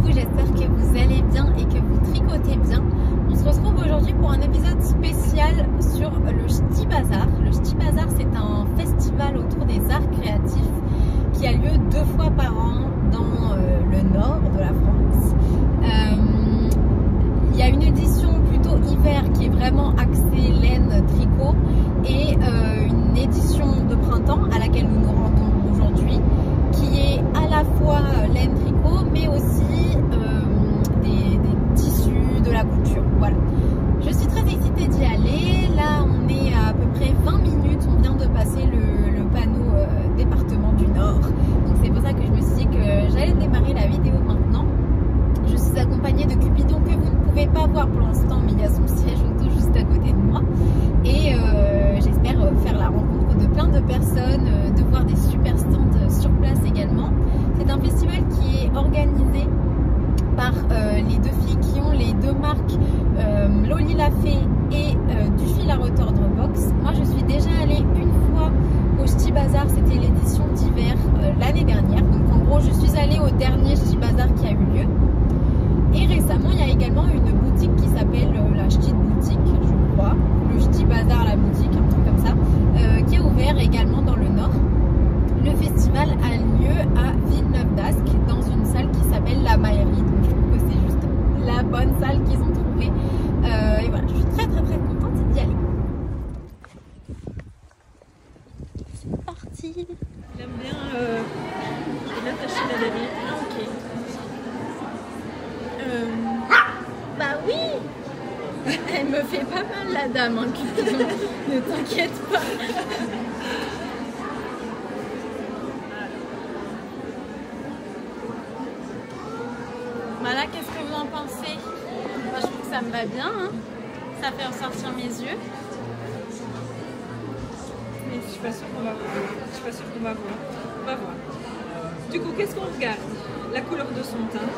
Coucou, j'espère que vous allez bien et que vous tricotez bien. On se retrouve aujourd'hui pour un épisode spécial sur le Ch'ti Bazar. Le Ch'ti Bazar, c'est un festival autour des arts créatifs qui a lieu 2 fois par an dans le nord de la France. Il y a une édition plutôt hiver qui est vraiment axée laine tricot et une édition de printemps à laquelle nous nous rendons aujourd'hui qui est à la fois laine tricot mais aussi des tissus, de la couture. Voilà. Je suis très excitée d'y aller. Là on est à peu près 20 minutes, on vient de passer le panneau département du Nord. Donc c'est pour ça que je me suis dit que j'allais démarrer la vidéo maintenant. Je suis accompagnée de Cupidon que vous ne pouvez pas voir pour l'instant, mais il y a son siège auto juste à côté de moi. Et j'espère faire la rencontre de plein de personnes, de voir des super stands sur place également. C'est un festival qui est organisé par les 2 filles qui ont les 2 marques Loli Lafay et du fil à retordre box. Moi je suis déjà allée une fois au Ch'ti Bazar, c'était l'édition d'hiver l'année dernière. Donc en gros je suis allée au dernier Ch'ti Bazar qui a eu lieu. Et récemment, il y a également une boutique qui s'appelle la Ch'ti Boutique, je crois, le Ch'ti Bazar la boutique, un truc comme ça, qui est ouvert également dans le Nord. Le festival a lieu à Villeneuve-d'Ascq, dans une salle qui s'appelle la Maillerie. Donc je trouve que c'est juste la bonne salle qu'ils ont trouvée. Et voilà, je suis très contente d'y aller. C'est parti. J'aime bien attacher la damier. Ah, ok. Bah oui. Elle me fait pas mal la dame, hein, Cupidon. Ne t'inquiète pas. Voilà, qu'est-ce que vous en pensez? Moi je trouve que ça me va bien, hein. Ça fait ressortir mes yeux. Mais je suis pas sûre qu'on va voir. On va voir. Du coup, qu'est-ce qu'on regarde? La couleur de son teint.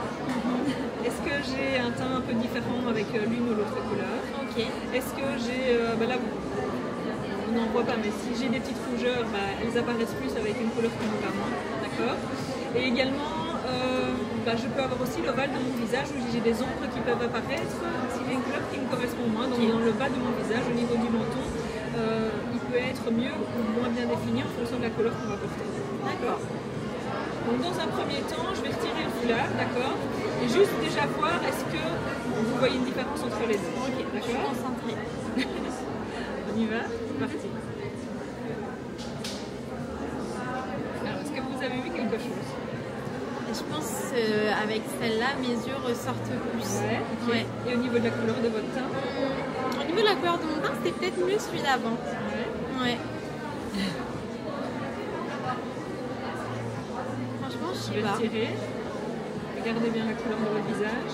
Est-ce que j'ai un teint un peu différent avec l'une ou l'autre couleur? Ok. Est-ce que j'ai... là, on n'en voit pas, mais si j'ai des petites rougeurs, elles apparaissent plus avec une couleur qui me va moins. D'accord. Et également, je peux avoir aussi l'ovale de mon visage où j'ai des ombres qui peuvent apparaître. S'il y a une couleur qui me correspond moins, donc dans le bas de mon visage, au niveau du menton, il peut être mieux ou moins bien défini en fonction de la couleur qu'on va porter. D'accord. Donc dans un premier temps, je vais retirer le foulard, d'accord, et juste déjà voir est-ce que vous voyez une différence entre les deux. Ok, d'accord. Je suis concentrée. On y va, c'est parti. Alors, est-ce que vous avez vu quelque chose? Je pense avec celle-là, mes yeux ressortent plus. Ouais, okay. Ouais. Et au niveau de la couleur de votre teint? Au niveau de la couleur de mon teint, c'était peut-être mieux celui d'avant. Ouais. Franchement, je sais pas. Tirer. Regardez bien la couleur de votre visage.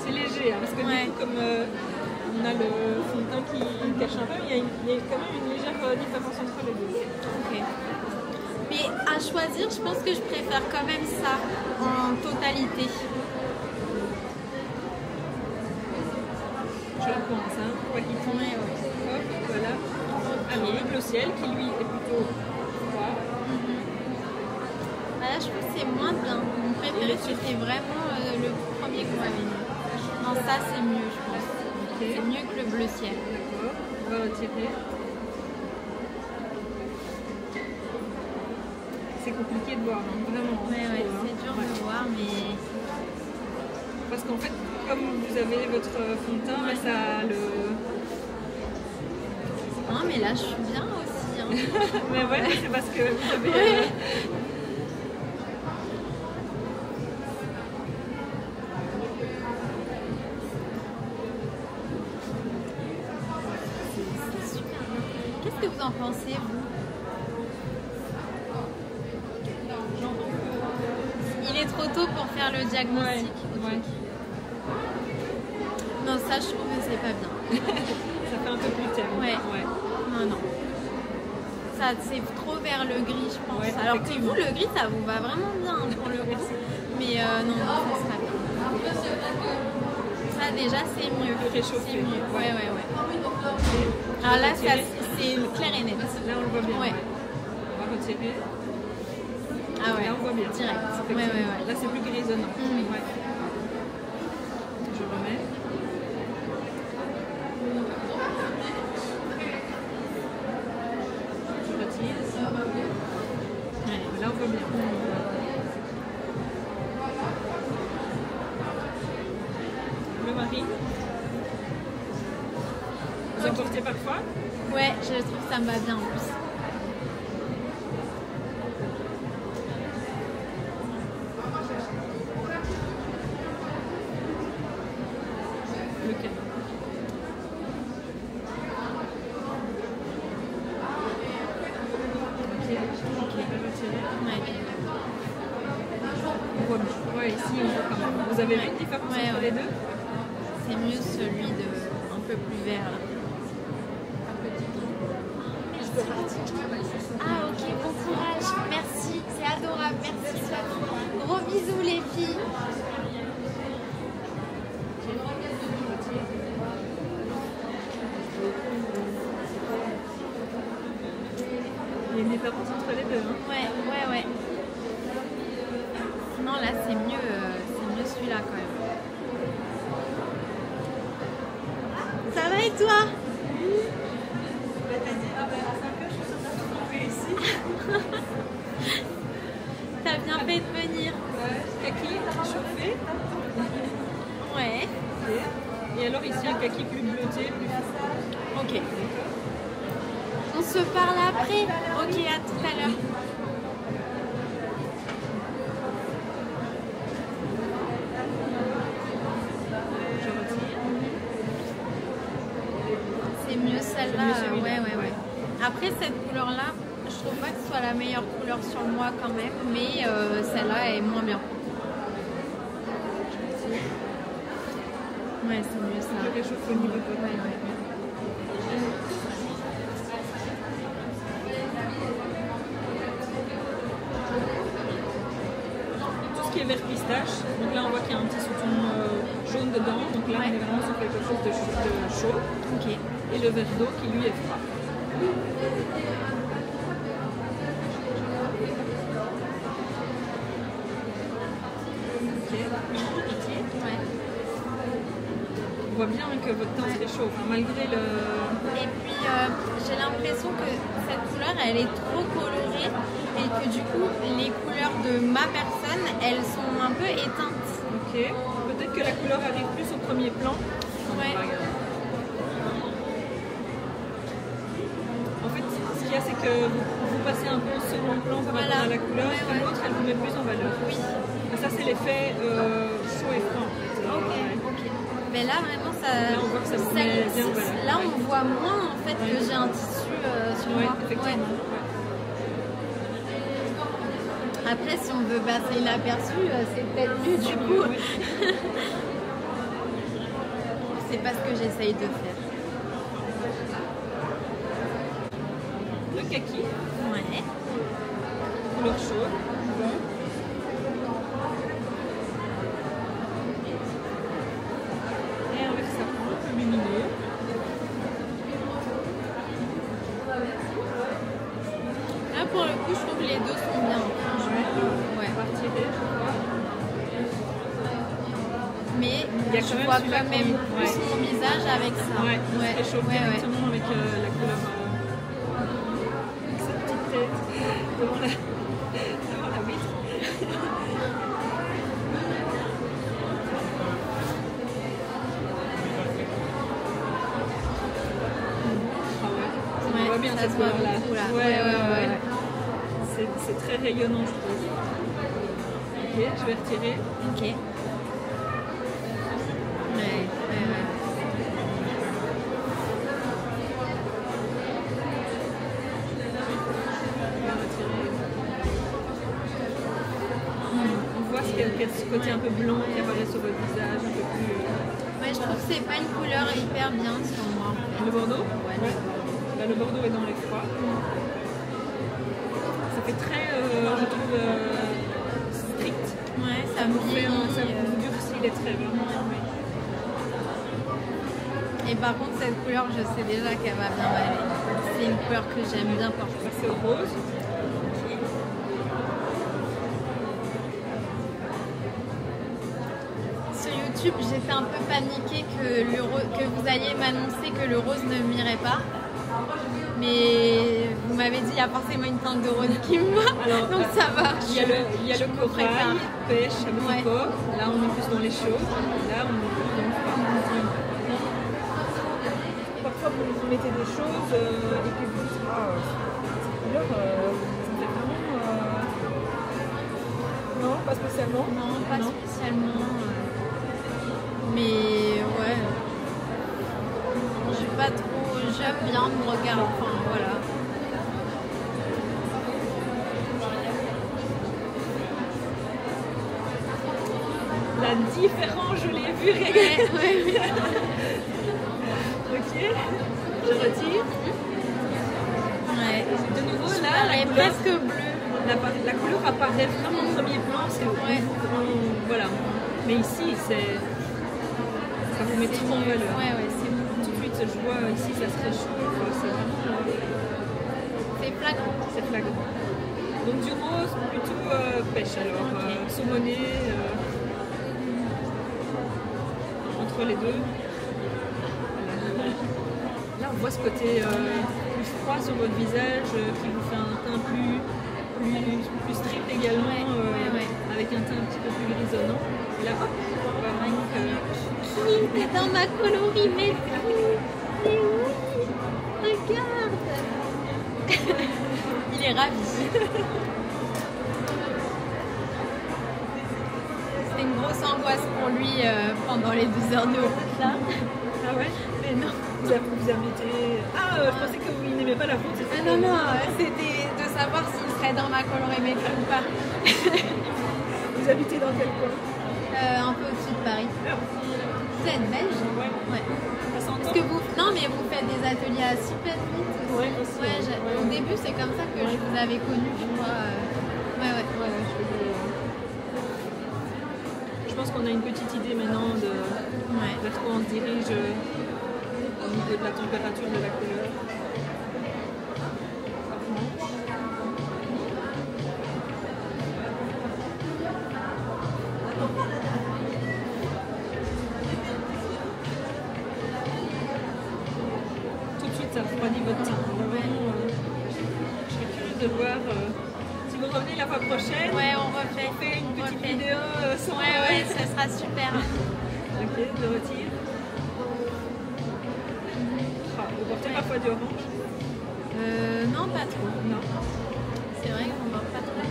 C'est léger, hein, parce que du coup, comme on a le fond de teint qui cache un peu, il y a quand même une légère différence entre les deux. Ok. Mais à choisir, je pense que je préfère quand même ça en totalité. Je la coince, hein, pour pas qu'il tombe. Hop, voilà. Alors, le bleu ciel qui lui est plutôt froid. Là, je trouve que c'est moins bien. Mon préféré, c'était vraiment le premier que vous m'avez mis. Non, ça, c'est mieux, je pense. Okay. C'est mieux que le bleu ciel. D'accord. On va retirer. C'est compliqué de voir, hein, vraiment. Ouais, c'est dur de voir, mais... Parce qu'en fait, comme vous avez votre fond de teint, ça le... Non, mais là, je suis bien aussi. Hein. Mais ouais, c'est parce que vous avez... C'est super bien. Qu'est-ce que vous en pensez, vous? Il est trop tôt pour faire le diagnostic. Ouais. Non, ça, je trouve que c'est pas bien. Ça fait un peu plus terne. Ouais. Non. Ça, c'est trop vers le gris, je pense. Ouais, alors que vous, le gris, ça vous va vraiment bien pour le coup. Mais non, ça sera bien. Ça, déjà, c'est mieux. Réchauffé. C'est mieux. Ouais. Alors là, c'est clair et net. Là, on le voit bien. Ouais. On va retirer. Ah ouais, là on voit bien. direct. Effectivement. Ouais, ouais, ouais. Là c'est plus grisonnant. Ouais. Je remets. Je retire. Ouais. Là on voit bien. Le marine. Vous en portez parfois? Ouais, je trouve que ça me va bien en plus. Lequel? Ok, je vais retirer. Ouais. On voit bien. Ouais, ici on voit quand même. Vous avez vu une différence Ouais, entre ouais. les deux? C'est mieux celui de un peu plus vert là. Ah ok, bon courage, merci, c'est adorable, merci Sophie. Gros bisous les filles. Il y a une différence entre les deux. Hein. Ouais. Sinon là c'est mieux celui-là quand même. Ça va et toi? T'as bien fait de venir. Kaki chauffé. Ouais. Et alors ici un kaki plus bleuté, plus fou. Ok. On se parle après. Ok, à tout à l'heure. Je retire. C'est mieux celle-là. C'est mieux celui-là. Ouais. Après cette couleur-là, je trouve pas que ce soit la meilleure couleur sur moi quand même, mais celle-là est moins bien. Ouais, c'est mieux ça. Je réchauffe au niveau de Ouais. tout ce qui est vert pistache. Donc là on voit qu'il y a un petit sous-ton jaune dedans. Donc là on est vraiment sur quelque chose de chaud. Ok. Et le verre d'eau qui lui est froid. Ok. Ouais. On voit bien que votre teint est chaud, enfin, malgré le... Et puis j'ai l'impression que cette couleur elle est trop colorée et que du coup les couleurs de ma personne elles sont un peu éteintes. Ok. Peut-être que la couleur arrive plus au premier plan. Ouais. En fait, ce qu'il y a, c'est que vous passez un peu au second plan par rapport à la couleur, et l'autre, elle vous met plus en valeur. Oui. Et ça, c'est l'effet chaud et froid, en fait. Ok. Mais là, vraiment, ça. Là, on voit que ça se met bien en valeur. Là, on voit moins en fait que j'ai un tissu sur Oui, moi. effectivement. Après, si on veut passer inaperçu, c'est peut-être mieux du coup. Oui. C'est pas ce que j'essaye de faire. Le kaki, Ouais. couleur chaude. Bon. Et avec ça, un peu lumineux. Là, pour le coup, je trouve que les deux sont bien. Ouais. Partie rouge. Mais Il y a je quand même vois celui-là quand même qui- plus ouais. mon visage avec ça. Ouais, il se réchauffe ouais. directement avec la couleur. Avec sa petite tête devant la vitre. On voit bien ça cette se voit couleur-là. beaucoup, là. Ouais. C'est très rayonnant, je trouve. Ok, je vais retirer. Ok. Ouais. Je vais retirer. On voit qu'il y a ce côté un peu blanc qui apparaît sur votre visage, un peu plus... Ouais, je trouve que c'est pas une couleur hyper bien sur moi. En fait. Le bordeaux? Ouais. Bah, le bordeaux est dans les froids. Ça fait très, je trouve, strict. Ouais, ça me Ça vieillit. vous durcit les traits, vraiment. Et par contre, cette couleur, je sais déjà qu'elle va bien m'aller. C'est une couleur que j'aime bien porter. Ça, c'est au rose. YouTube, j'étais un peu paniquée que vous alliez m'annoncer que le rose ne m'irait pas. Mais vous m'avez dit qu'il y a forcément une teinte de rose qui me va. Alors, donc ça va. Il y a le corail, pêche, abricot. Là, on est plus dans les choses. Là, on est plus dans le froid. Parfois, vous mettez des choses et puis vous dites, ah, cette couleur, ça fait vraiment. Non, pas spécialement. Non, pas spécialement. Mais ouais. Je suis pas trop. J'aime bien me regarder. Enfin, voilà. La différence, je l'ai vue régulièrement. Ouais. Ok, je retire. Ouais. De nouveau, là, là, elle est presque bleue. La couleur apparaît vraiment au premier plan. Voilà. Mais ici, c'est. Ça vous met tout en valeur. Ouais, c'est bon. Tout de suite, je vois ici, ça se réchauffe. C'est vraiment. C'est flagrant. C'est flagrant. Donc du rose, plutôt pêche alors. Okay. Saumonné. Entre les deux. Là, on voit ce côté plus froid sur votre visage qui vous fait un teint plus strict également, avec un teint un petit peu plus grisonnant. Et là, hop, on va vraiment Kiki, t'es dans ma colorimétrie. Mais oui, regarde. Il est ravi. C'était une grosse angoisse pour lui pendant les 2 heures de route là. Ah ouais? Mais non. Vous avez été... Ah, je pensais que vous n'aimez pas la route. Non, c'était de savoir s'il serait dans ma colorimétrie ou pas. Vous habitez dans quel coin? Un peu au-dessus de Paris. Vous êtes belge? Ouais. Parce que non, mais vous faites des ateliers à super vite aussi. Ouais, aussi. Au début, c'est comme ça que je vous avais connu, je crois. Je pense qu'on a une petite idée maintenant de vers quoi on se dirige au niveau de la température de la couleur. Tout de suite, ça refroidit votre teint. Je serais curieuse de voir si vous revenez la fois prochaine. Ouais, on refait. On fait une petite vidéo sans. Ouais, ça sera super. Ok, je retire. Vous portez parfois du orange? Non, pas trop. Non. C'est vrai qu'on ne porte pas trop.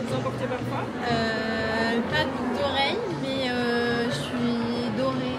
Vous en portez parfois? Pas de boucle d'oreille, mais je suis dorée.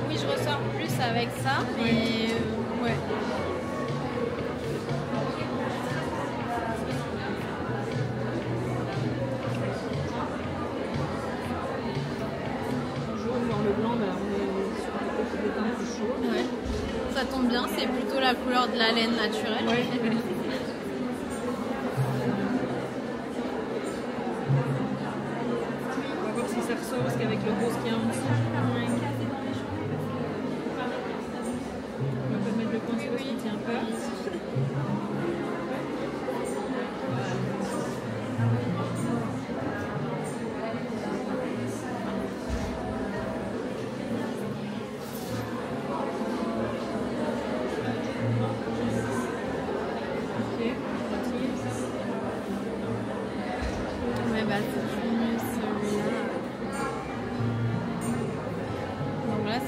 Oui, je ressors plus avec ça, mais ouais. Jaune dans le blanc, ben, on est sur des teintes plus chaudes. Ouais. Ça tombe bien, c'est plutôt la couleur de la laine naturelle. Ouais. On va voir si ça ressort parce qu'avec le rose qu'il y a en dessous. On va pas mettre le point sur ce qui ne tient pas.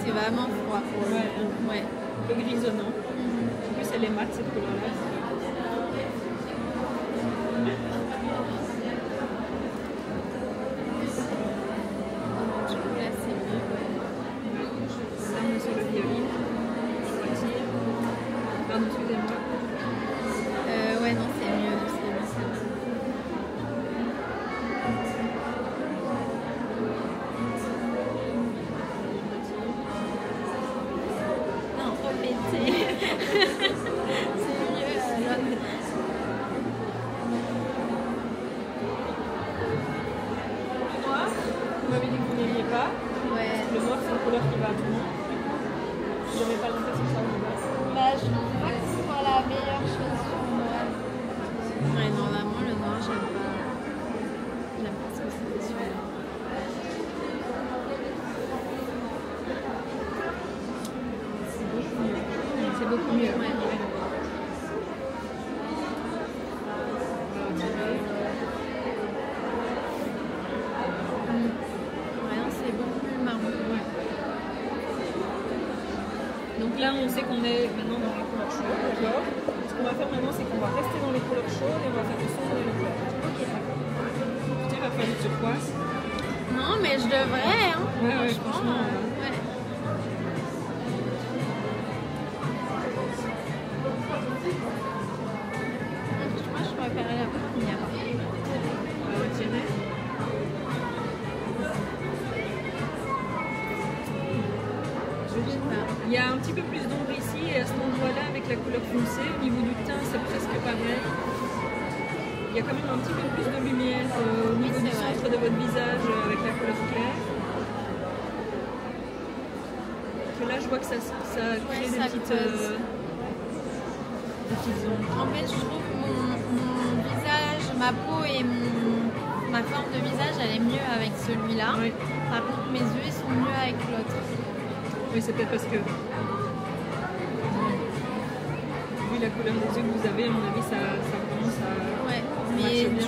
C'est vraiment froid pour le ouais. Un peu grisonnant. En plus, elle est mate cette couleur-là. Là, c'est mieux. Là, on est sur le violine. Je retire. Pardon, excusez-moi. Ouais, non, c'est mieux. C'est mieux. mieux. Ouais. Ouais, c'est beaucoup plus marron. Donc là, on sait qu'on est maintenant dans les couleurs chaudes, d'accord. Ce qu'on va faire maintenant, c'est qu'on va rester dans les couleurs chaudes et on va faire le sombre et le clair. Ok. Tu vas faire du turquoise. Non, mais je devrais, hein. Ouais, franchement. franchement. Ouais. Moi, je préférais la première. On va retirer. Je sais pas. Il y a un petit peu plus d'ombre ici et à cet endroit-là avec la couleur foncée. Au niveau du teint, c'est presque pareil. Il y a quand même un petit peu plus de lumière au niveau du centre de votre visage avec la couleur claire. Que là, je vois que ça crée des ça petites creuse. ombres. En fait, je trouve que mon visage, ma peau et ma forme de visage, elle est mieux avec celui-là. Oui. Par contre, mes yeux, ils sont mieux avec l'autre. Oui, c'est peut-être parce que vu la couleur des yeux que vous avez, à mon avis, ça commence à... Ouais, mais du coup, je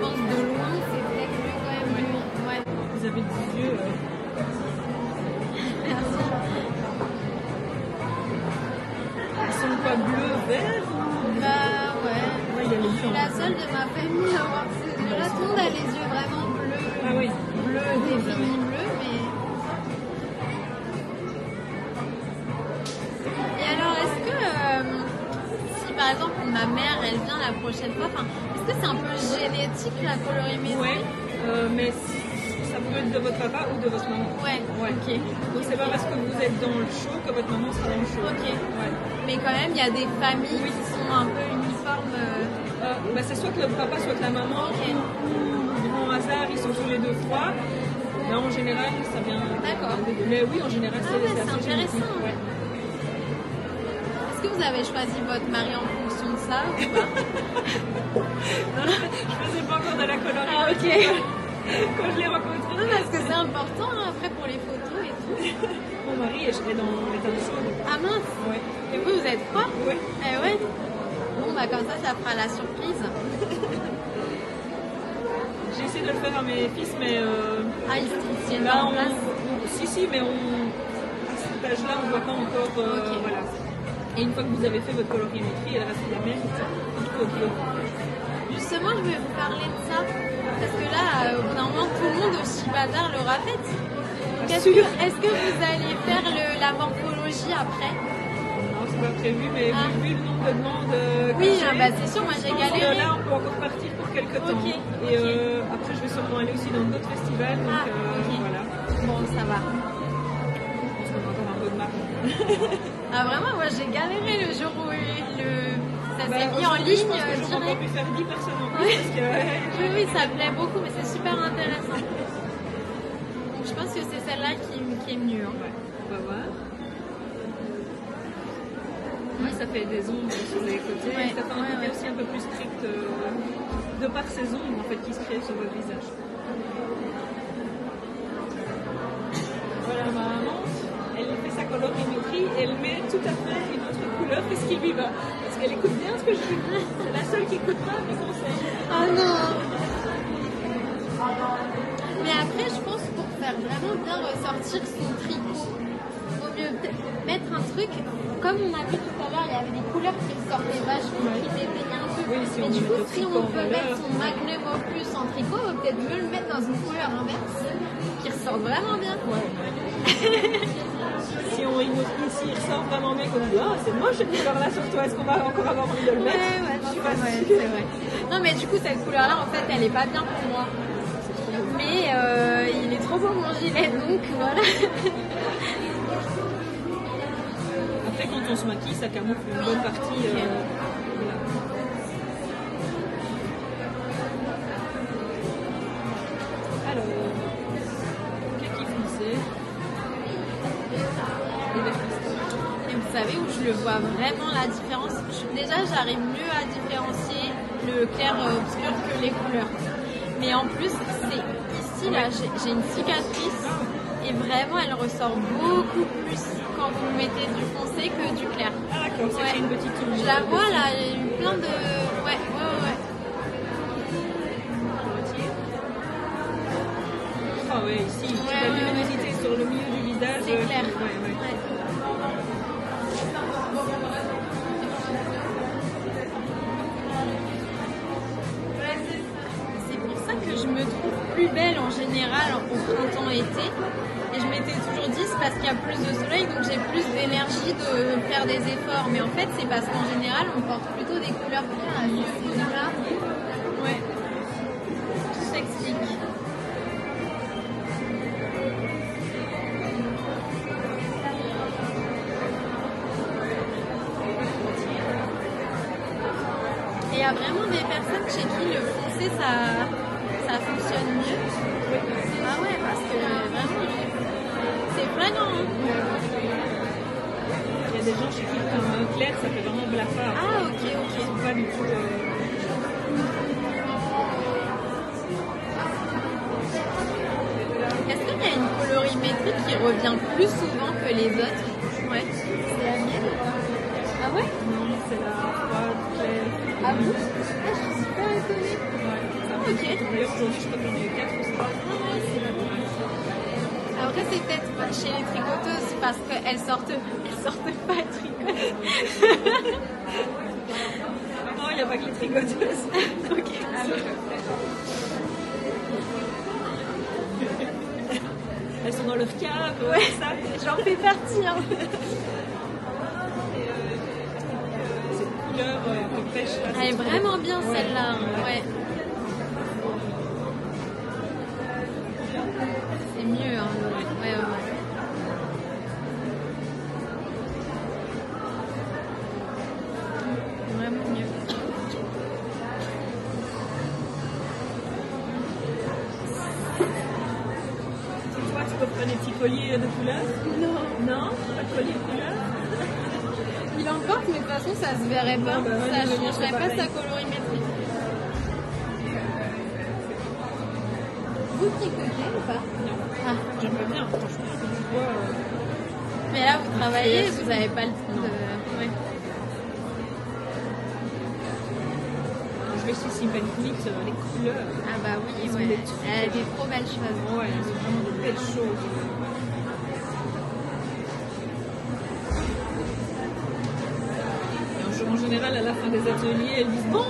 pense de loin, c'est peut-être mieux quand même. Ouais. Ouais. Vous avez des yeux... Merci. Ils sont pas bleus, verts ou... Bah ouais. Ouais, il y a les Je suis blancs. la seule de ma famille à avoir ces yeux-là. Tout le monde a les yeux vraiment bleus. Ah oui. Bleu, défini bleu, mais... Et alors, est-ce que... si par exemple, ma mère, elle vient la prochaine fois, est-ce que c'est un peu génétique, la colorimétrie? Ouais, mais ça peut être de votre papa ou de votre maman. Ouais, Ouais. ok. Donc c'est pas parce que vous êtes dans le chaud que votre maman sera dans le chaud. Ok. Ouais. Mais quand même, il y a des familles qui sont un peu uniformes. Bah, c'est soit que le papa, soit que la maman. Ok. Ou grand hasard, ils sont tous les deux froids. Mais en général, ça vient. D'accord. Mais oui, en général, Ah ouais, c'est assez intéressant. génétique. Ouais. Est-ce que vous avez choisi votre mari en fonction de ça ou pas? Non, je faisais pas encore de la colorie. Ah ok. Quand je l'ai rencontré. Non, parce que c'est important hein, après pour les photos et tout. Mon mari est dans l'état de chaude. Ah mince. Ouais. Et vous êtes froid? Oui. Eh ouais. Bon bah comme ça fera la surprise. J'ai essayé de le faire à mes fils, mais Ah ils tiennent là, pas en place. si, mais à cet âge-là, on ne voit pas encore. Ok. Voilà. Et une fois que vous avez fait votre colorimétrie, elle reste la même. Ok. Justement, je vais vous parler de ça. Parce que là, au bout d'un moment, tout le monde au Chibazar l'aura faite. Est-ce que vous allez faire la morphologie après? Non, c'est pas prévu, mais vu le nombre de demandes. Oui, bah, c'est sûr, moi j'ai galéré. Là, on peut encore partir pour quelques temps. Ok, Et après, je vais sûrement aller aussi dans d'autres festivals. Donc ok. voilà. Bon, ça va. Je pense qu'on a encore un peu de marge. Ah vraiment, moi j'ai galéré le jour où ça s'est mis en aujourd'hui, ligne je pense que j'aurais encore direct. pu faire 10 personnes en plus. Parce que, Oui, ça me plaît beaucoup, mais c'est super intéressant. Donc je pense que c'est celle-là qui est mieux. Hein. ouais, on va voir. Oui, ça fait des ombres sur les côtés. Ouais, Ça fait un côté ouais. aussi un peu plus strict de par ces ombres en fait, qui se créent sur votre visage. Voilà, ma maman, elle fait sa colorimétrie et elle met tout à fait une autre couleur que ce qui lui va. Parce qu'elle écoute bien ce que je lui dis. C'est la seule qui écoute pas mes conseils. Oh non! Mais après, je pense pour faire vraiment bien ressortir son tricot, vaut mieux mettre un truc, comme on a vu tout à l'heure, il y avait des couleurs qui ressortaient vachement, qui déteignaient un peu. Oui, si on Et du met coup, le si tricot on en peut valeur. mettre son magnum opus en tricot, on peut peut-être mieux le mettre dans une couleur inverse, qui ressort vraiment bien. Si on ici il ressort vraiment bien qu'on a dit, ah, c'est moche cette couleur-là sur toi, est-ce qu'on va encore avoir envie de le mettre? Ouais, Je suis pas ouais, sûre. c'est vrai. Non, mais du coup, cette couleur-là, en fait, elle est pas bien pour moi. Mais il est trop beau mon gilet, donc voilà. Après, quand on se maquille, ça camoufle une bonne partie. Voilà. Alors, kaki foncé. Et vert pastel. Et vous savez où je le vois vraiment la différence? Déjà, j'arrive mieux à différencier le clair obscur que les couleurs. Mais en plus, c'est ici, là, j'ai une cicatrice et vraiment, elle ressort beaucoup plus quand vous mettez du foncé que du clair. Ah d'accord, c'est une petite tour. Je la vois là, il y a eu plein de... Ouais. Ah ouais, ici, la luminosité sur le milieu du visage. C'est clair. C'est pour ça que je me trouve plus belle en général au printemps-été. Et je m'étais toujours dit, c'est parce qu'il y a plus de soleil, donc j'ai plus d'énergie de faire des efforts. Mais en fait, c'est parce qu'en général, on porte plutôt des couleurs claires à ce moment-là. Ouais. Tout s'explique. Et il y a vraiment des personnes chez qui le foncé, ça fonctionne mieux. Ah ouais, parce que vraiment, c'est flagrant. Il y a des gens chez qui le clair, ça fait vraiment blafard. Ah ok. Ils sont pas du tout... Est-ce qu'il y a une colorimétrie qui revient plus souvent que les autres? Ouais. C'est la mienne. Ah ouais? Non, c'est la froide, claire. Ah bon? Ah, je suis super étonnée. Ouais. Ok. D'ailleurs, aujourd'hui, je crois qu'on est 4 ou 5. Ah ouais, c'est la bonne. Après, c'est peut-être chez les tricoteuses parce qu'elles sortent pas tricoteuses. Non, il n'y a pas que les tricoteuses. Ok. Elles sont dans leur cave, ouais, ça. J'en fais partie. Hein. Cette couleur de pêche. Là, elle est vraiment bien celle-là. Ouais. C'est mieux. Hein. Ouais. Vraiment mieux. Toi, tu peux prendre des petits colliers de couleur? Non, pas de collier de couleur. Il en porte, mais de toute façon, ça se verrait pas. Non, Ça ne changerait pas sa colorimétrie. Vous tricotez ou pas? Non. Ah. J'aimerais bien, franchement, quand tu vois... Mais là, vous travaillez, vous n'avez pas le temps de... Ouais. Je vais chez Simple Knit, les couleurs. Ah bah oui, ouais. Elle a des trop belles choses. Ouais, c'est vraiment de belles choses. En général, à la fin des ateliers, elles disent bon,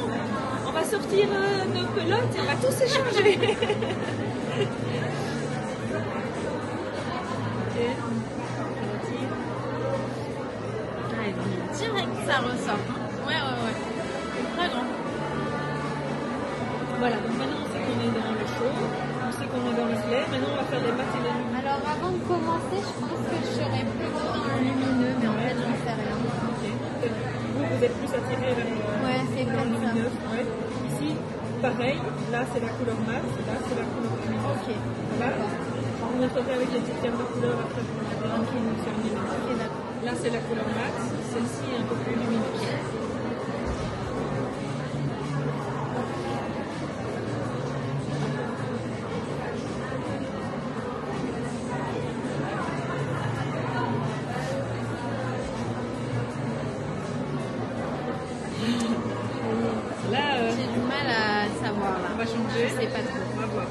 on va sortir nos pelotes et on va tous échanger. Direct, ça ressort. Hein. Ouais. C'est très grand. Voilà, donc maintenant on sait qu'on est dans le chaud, on sait qu'on est dans le clair, maintenant on va faire les maths et les lumineux. Alors avant de commencer, je pense que je serais plutôt dans le lumineux, mais en fait j'en sais rien. Ok. Vous êtes plus attiré vers ouais, c'est le lumineux. ça. Ouais. Ici, pareil, là c'est la couleur mat, là c'est la couleur lumineuse. Ok. Voilà. On montrerait avec les petites gammes de couleurs après pour regarder qui nous sert mieux. Ok, d'accord. Là c'est la couleur mat, celle-ci est un peu plus lumineuse. J'ai du mal à savoir là. On va changer. Je sais pas trop. On va voir.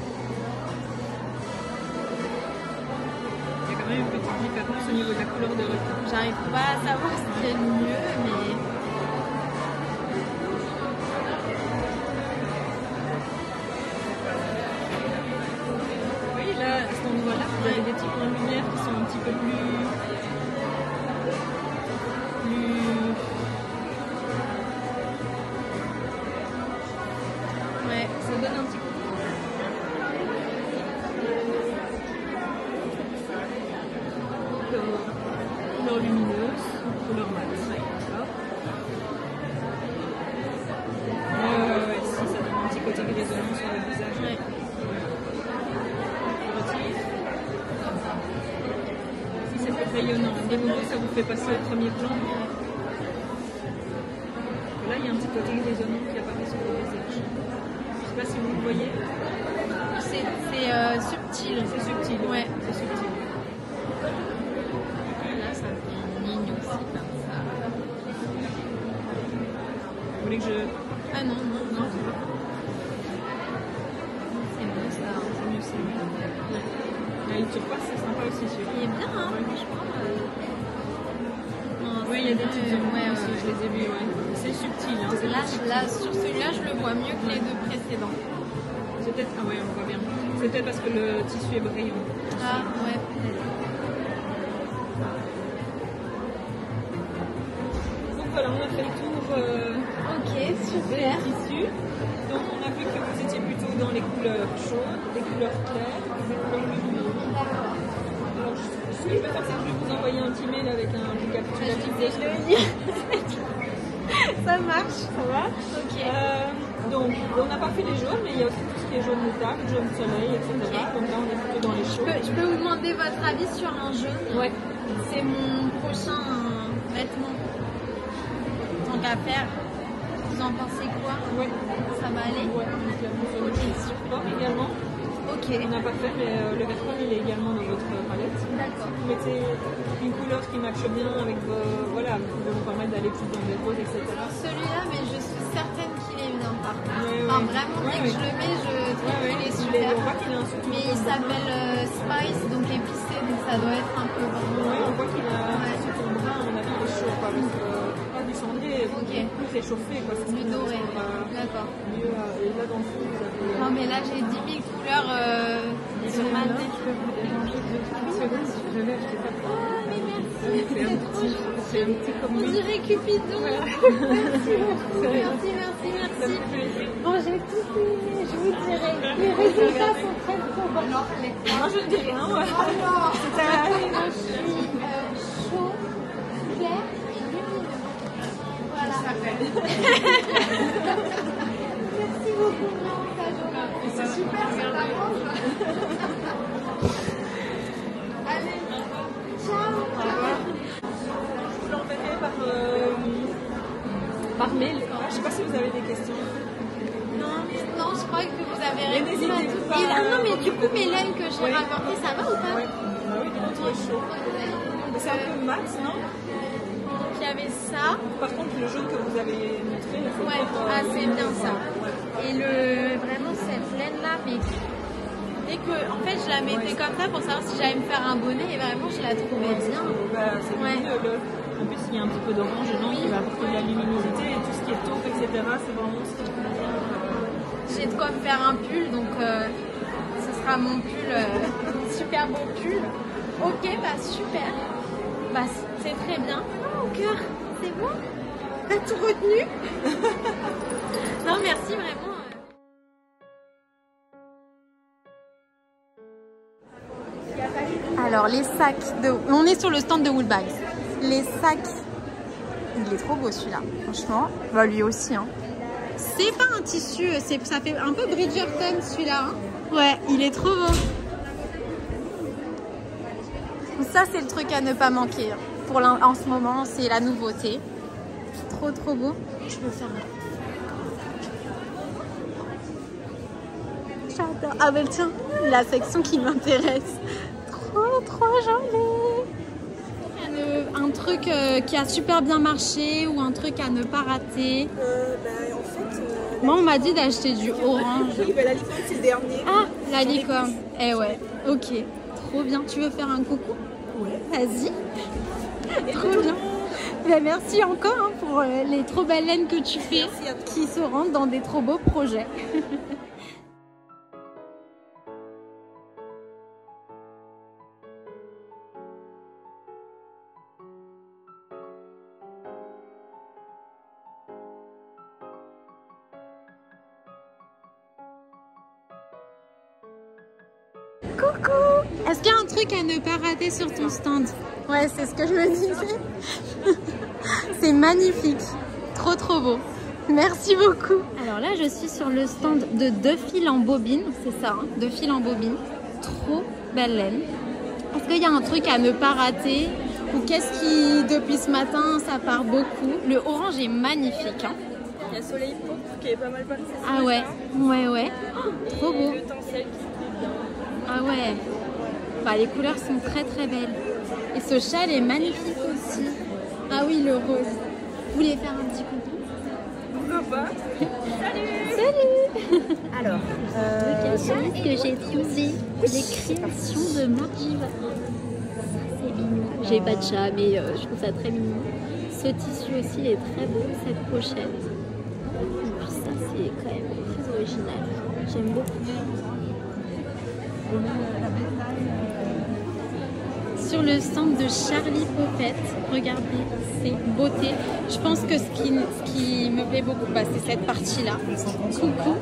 Il y a quand même une petite différence au niveau de la couleur de requin. J'arrive pas à savoir ce qui est le mieux, mais... Oui, là, à cet endroit-là, vous avez des petits points de lumière qui sont un petit peu plus... Ouais, ça donne un petit coup. Couleur lumineuse, couleur mat. Ouais, si, ça donne un petit côté grisonnant sur le visage. Ouais. Si c'est plus rayonnant, de nouveau ça vous fait passer au premier plan. Là, il y a un petit côté grisonnant qui apparaît sur le visage. Je ne sais pas si vous le voyez. C'est subtil. C'est subtil. Ouais. C'est subtil. Là, ça fait... voulez que je... Ah non, non, Non, c'est bon. c'est bon ça. C'est mieux, c'est mieux. Ouais. Et le turquoise, c'est sympa aussi, celui-là. Il est bien, hein, franchement. Non, Oui, il y a des petites ombres ouais, aussi, je les ai vues, ouais. C'est subtil, hein. C'est Là, subtil. là, sur celui-là, je le vois mieux que les deux précédents. C'est peut-être... Ah ouais, on voit bien. C'est peut-être parce que le tissu est brillant. Ah ouais, peut-être. Donc voilà, on a fait le tour Ok, des super. tissus. Donc on a vu que vous étiez plutôt dans les couleurs chaudes, les couleurs claires, les couleurs lumineuses. Alors ce que je vais faire, c'est que je vais vous envoyer un petit mail avec un récapitulatif de ce Ça marche. ça va. Ok. Donc on n'a pas fait les jaunes, mais il y a aussi tout ce qui est jaune moutarde, jaune soleil, etc. Ok. Donc là on est plutôt dans les chauds. Je peux vous demander votre avis sur un jaune? Ouais. C'est mon prochain vêtement. Tant qu'à faire. Vous en pensez quoi? Ouais. Ça va aller? Ouais. Donc il y a sur le support également. Ok. On n'a pas fait, mais le vert pomme il est également dans votre palette. D'accord. Vous mettez une couleur qui matche bien avec vos... Voilà, qui va vous permettre d'aller plus dans des roses, etc. Celui-là, mais je suis certaine qu'il est bien par contre. Ouais, Enfin, ouais. vraiment, Ouais, dès que ouais. je le mets, je trouve qu'il est On super. voit qu'il a un sous-ton. Mais il s'appelle Spice, donc épicé, donc ça doit être un peu bon. Ouais, on voit qu'il a Ouais. un sous-ton brun, à mon avis, il est chaud, quoi, parce que pas du cendré, Ok. plus réchauffé, quoi. C'est ce Du qui doré. correspond D'accord. mieux à... Et là, dans le fond, vous avez... Non, mais là, j'ai 10 000 couleurs sur ma tête. Je peux vous déranger 2 secondes si je lève, je sais pas trop. Oh, mais merci. C'est un petit, c'est un petit comme On lui. dirait Cupidon. Merci beaucoup. Merci, merci, Ça merci. me fait plaisir. Bon, j'ai tout fini, je vous dirai. Les résultats sont très probants. Moi, je ne dis rien, ouais. Alors, C'est un... moi, je suis chaud, clair et lumineux. Voilà. Merci beaucoup, Blanca. C'est super, ça t'arrange. Allez, ciao. Je vous l'enverrai par mail. Je ne sais pas si vous avez des questions. Non, je crois que vous avez Mais répondu à n'hésitez tout. pas. Ah non, mais du coup, mes laines que j'ai Ouais. rapportées, ça va ou pas? Ouais. Oui, il est trop chaud. Mais c'est un peu mat, non? Donc, il y avait ça. Par contre, le jaune que vous avez montré, c'est Ouais, pas, ah, c'est bien ça. Et vraiment cette laine là, mais dès que, en fait, je la mettais comme ça pour savoir si j'allais me faire un bonnet et vraiment je la trouvais bien. Bah, c'est Ouais. mieux. En plus, il y a un petit peu d'orange dedans qui va apporter de la luminosité et tout ce qui est taupe, etc. C'est vraiment ce qui convient. J'ai de quoi me faire un pull, donc ce sera mon pull, super beau pull. Ok, bah super. Bah c'est très bien. Oh, au cœur, c'est bon? T'as tout retenu? Non, merci vraiment. Alors les sacs de... On est sur le stand de Woolbags. Les sacs... Il est trop beau celui-là, franchement. Bah lui aussi, hein. C'est pas un tissu, ça fait un peu Bridgerton celui-là. Hein. Ouais, il est trop beau. Ça, c'est le truc à ne pas manquer. En ce moment, c'est la nouveauté. Trop, trop beau. Je peux faire un... J'adore. Ah ben tiens, la section qui m'intéresse. Trop, trop joli. Un truc qui a super bien marché ou un truc à ne pas rater. En fait, Moi, on m'a dit d'acheter du orange. oui, bah, la licorne, c'est le dernier. Ah, la licorne. Eh ouais, ok. Trop bien. Tu veux faire un coucou? Ouais. Vas-y. Trop bien. Ben, merci encore hein, pour les trop belles laines que tu fais qui se rendent dans des trop beaux projets. Coucou! Est-ce qu'il y a un truc à ne pas rater sur ton stand? Ouais, c'est ce que je me disais. C'est magnifique. Trop, trop beau. Merci beaucoup. Alors là, je suis sur le stand de 2 fils en bobine. C'est ça, hein, 2 fils en bobine. Trop belle laine. Est-ce qu'il y a un truc à ne pas rater? Ou qu'est-ce qui, depuis ce matin, ça part beaucoup? Le orange est magnifique. Hein. Il y a Soleil Pop qui est pas mal passé. Ah ouais, ouais, ouais. Oh, trop beau. Le tencel qui est bien. Ah ouais. Bah, les couleurs sont très très belles. Et ce châle est magnifique aussi. Ah oui, le rose. Vous voulez faire un petit coucou? pas. Salut. Alors, Qu'est-ce que j'ai trouvé? Les créations de Margiva. C'est mignon. J'ai pas de chat, mais je trouve ça très mignon. Ce tissu aussi il est très beau, cette pochette. Et puis ça, c'est quand même très original. J'aime beaucoup. Sur le stand de Charlie Popette, regardez ces beautés. Je pense que ce qui me plaît beaucoup, c'est cette partie-là. Coucou.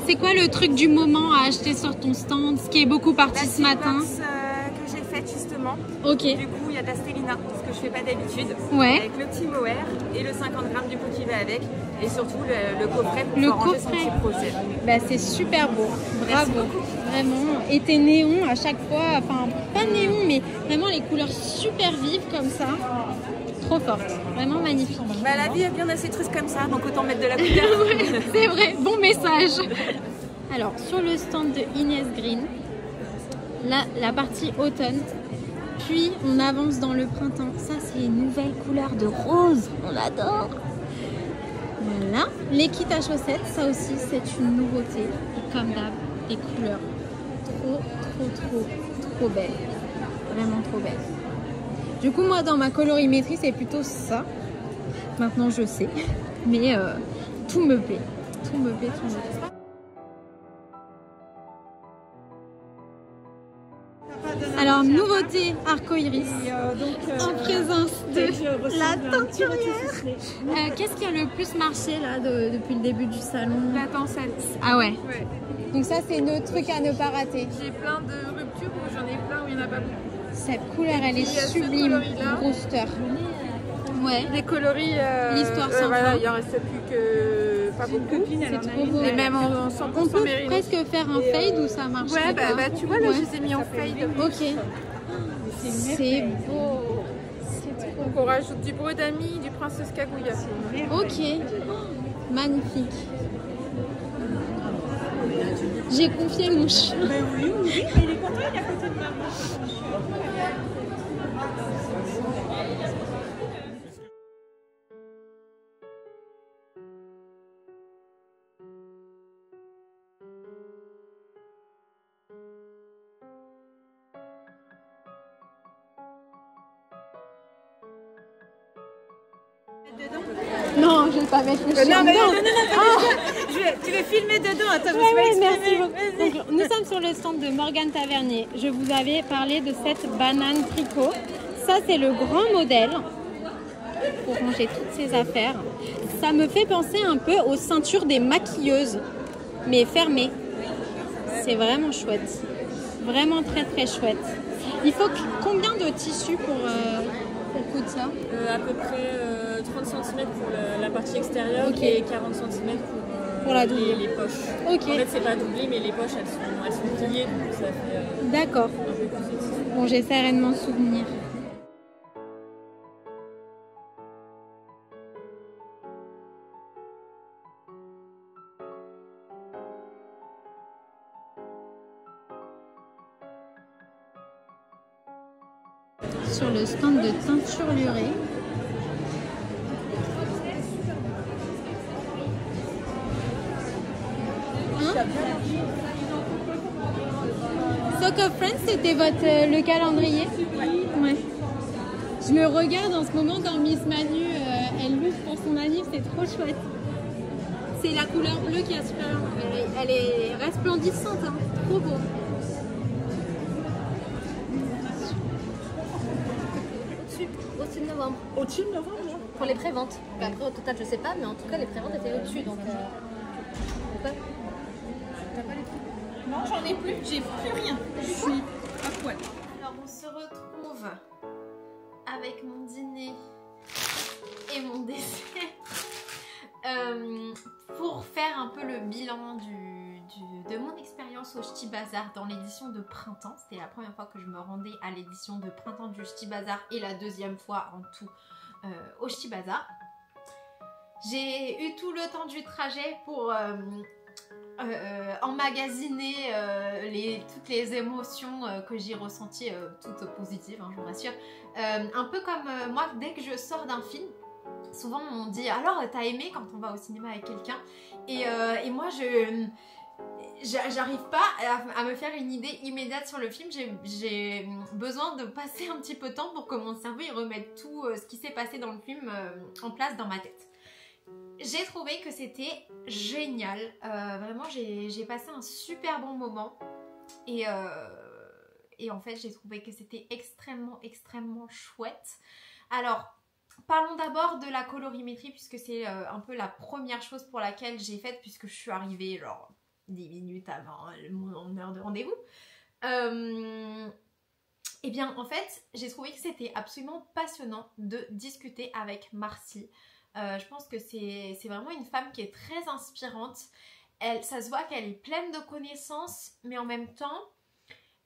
C'est quoi le truc du moment à acheter sur ton stand? Ce qui est beaucoup parti ce matin. Que j'ai faite justement. Ok. Du coup, il y a de la Stélina, ce que je fais pas d'habitude. Ouais. Avec le petit mohair et le 50 grammes du coup qui va avec. Et surtout le coffret pour Le pouvoir ranger son coffret. petit projet. Bah, c'est super beau. Bravo. Vraiment. Et tes néons à chaque fois, enfin pas néons, mais vraiment les couleurs super vives comme ça. Trop fortes. Vraiment magnifique. Bah, la vie a bien assez triste comme ça, donc autant mettre de la couleur. Ouais, c'est vrai, bon message. Alors, sur le stand de Inès Green, là, la partie automne, puis on avance dans le printemps. Ça, c'est une nouvelle couleur de rose, on adore. Voilà, les kits à chaussettes, ça aussi, c'est une nouveauté. Et comme d'hab, des couleurs trop belles. Vraiment trop belles. Du coup, moi, dans ma colorimétrie, c'est plutôt ça. Maintenant, je sais. Mais tout me plaît. Tout me plaît. Alors, nouveauté arco-iris en présence de la teinturière. Qu'est-ce qui a le plus marché là depuis le début du salon? La tencelle. Ah ouais. Ouais. Donc ça, c'est notre truc à ne pas rater. J'ai plein de ruptures où j'en ai plein où il n'y en a pas beaucoup. Cette couleur, elle est il y a ce sublime. coloris-là. Rooster. Ouais. Les coloris, L'histoire sans voilà, fin. il en reste plus que pas beaucoup. C'est trop beau. Et même en On 100% peut mérino. presque faire un fade ou ça marche Ouais, pas? bah tu vois là, Ouais. je les ai mis en fade. Ok. C'est beau. Donc on rajoute du brodami, du princesse cagouille. Ok. Magnifique. J'ai confié mon chat. Ben oui, mais il est content, il est à côté de maman. Non, je vais pas mettre le chien Non, mais dedans. tu veux filmer dedans? Attends, Ouais, merci beaucoup. Donc, nous sommes sur le stand de Morgane Tavernier. Je vous avais parlé de cette banane tricot. Ça, c'est le grand modèle pour ranger toutes ces affaires. Ça me fait penser un peu aux ceintures des maquilleuses, mais fermées. C'est vraiment chouette. Vraiment très très chouette. Il faut combien de tissus pour coudre ça? À peu près 30 cm pour la partie extérieure Ok. et 40 cm Pour la doublure. les poches. Ok. En fait, c'est pas doublé, mais les poches elles sont pliées, donc ça fait D'accord. un peu plus sexy. Bon, j'essaierai de m'en souvenir. Sur le stand de teinture lurée. Sock of Friends, c'était le calendrier? Ouais. Je me regarde en ce moment dans Miss Manu, elle loupe pour son anniv, c'est trop chouette. C'est la couleur bleue qui a super. Elle est resplendissante, hein. Trop beau. Au-dessus de novembre. Au-dessus de novembre, là. Pour les préventes. Après, au total, je sais pas, mais en tout cas, les préventes étaient au-dessus. Donc, ouais. Non, j'en ai plus, j'ai plus rien. Je suis à poil. Alors, on se retrouve avec mon dîner et mon dessert pour faire un peu le bilan de mon expérience au Ch'ti Bazar dans l'édition de printemps. C'était la première fois que je me rendais à l'édition de printemps du Ch'ti Bazar et la deuxième fois en tout au Ch'ti Bazar. J'ai eu tout le temps du trajet pour emmagasiner toutes les émotions que j'ai ressenties, toutes positives, hein, je vous rassure. Un peu comme moi, dès que je sors d'un film, souvent on dit alors t'as aimé quand on va au cinéma avec quelqu'un et moi j'arrive pas à me faire une idée immédiate sur le film. J'ai besoin de passer un petit peu de temps pour que mon cerveau il remette tout ce qui s'est passé dans le film en place dans ma tête. J'ai trouvé que c'était génial, vraiment j'ai passé un super bon moment et en fait j'ai trouvé que c'était extrêmement chouette. Alors parlons d'abord de la colorimétrie puisque c'est un peu la première chose pour laquelle j'ai faite, puisque je suis arrivée genre 10 minutes avant mon heure de rendez-vous. Et bien en fait j'ai trouvé que c'était absolument passionnant de discuter avec Marcy. Je pense que c'est vraiment une femme qui est très inspirante. Ça se voit qu'elle est pleine de connaissances, mais en même temps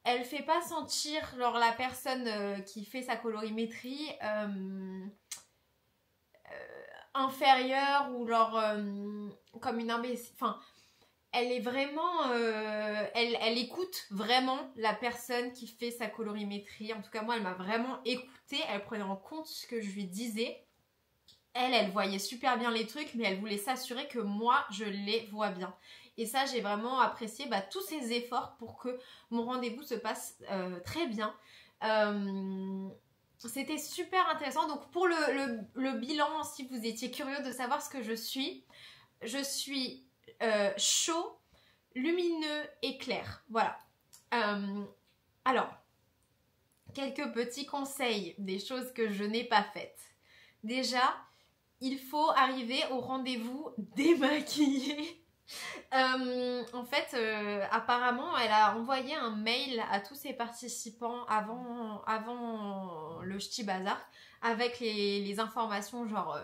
elle fait pas sentir genre, la personne qui fait sa colorimétrie inférieure ou genre comme une imbécile. Enfin, elle est vraiment elle écoute vraiment la personne qui fait sa colorimétrie. En tout cas moi elle m'a vraiment écoutée, elle prenait en compte ce que je lui disais. Elle voyait super bien les trucs, mais elle voulait s'assurer que moi je les vois bien. Et ça j'ai vraiment apprécié tous ces efforts pour que mon rendez-vous se passe très bien. C'était super intéressant. Donc pour le bilan, si vous étiez curieux de savoir ce que je suis chaud, lumineux et clair. Voilà. Alors, quelques petits conseils, des choses que je n'ai pas faites. Déjà, il faut arriver au rendez-vous démaquillé. En fait, apparemment, elle a envoyé un mail à tous ses participants avant le Ch'ti Bazar avec les informations genre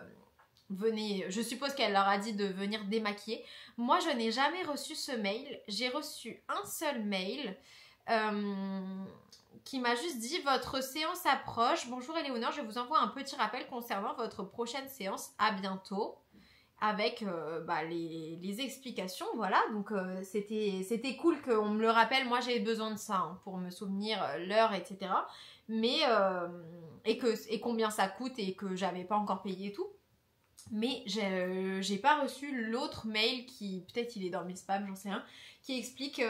venez. Je suppose qu'elle leur a dit de venir démaquiller. Moi, je n'ai jamais reçu ce mail. J'ai reçu un seul mail qui m'a juste dit votre séance approche. Bonjour Éléonore, je vous envoie un petit rappel concernant votre prochaine séance. À bientôt. Avec les explications, voilà, donc c'était cool qu'on me le rappelle. Moi j'ai besoin de ça pour me souvenir l'heure, etc. Mais et combien ça coûte et que j'avais pas encore payé et tout. Mais j'ai pas reçu l'autre mail qui, peut-être il est dans mes spams, j'en sais rien, qui explique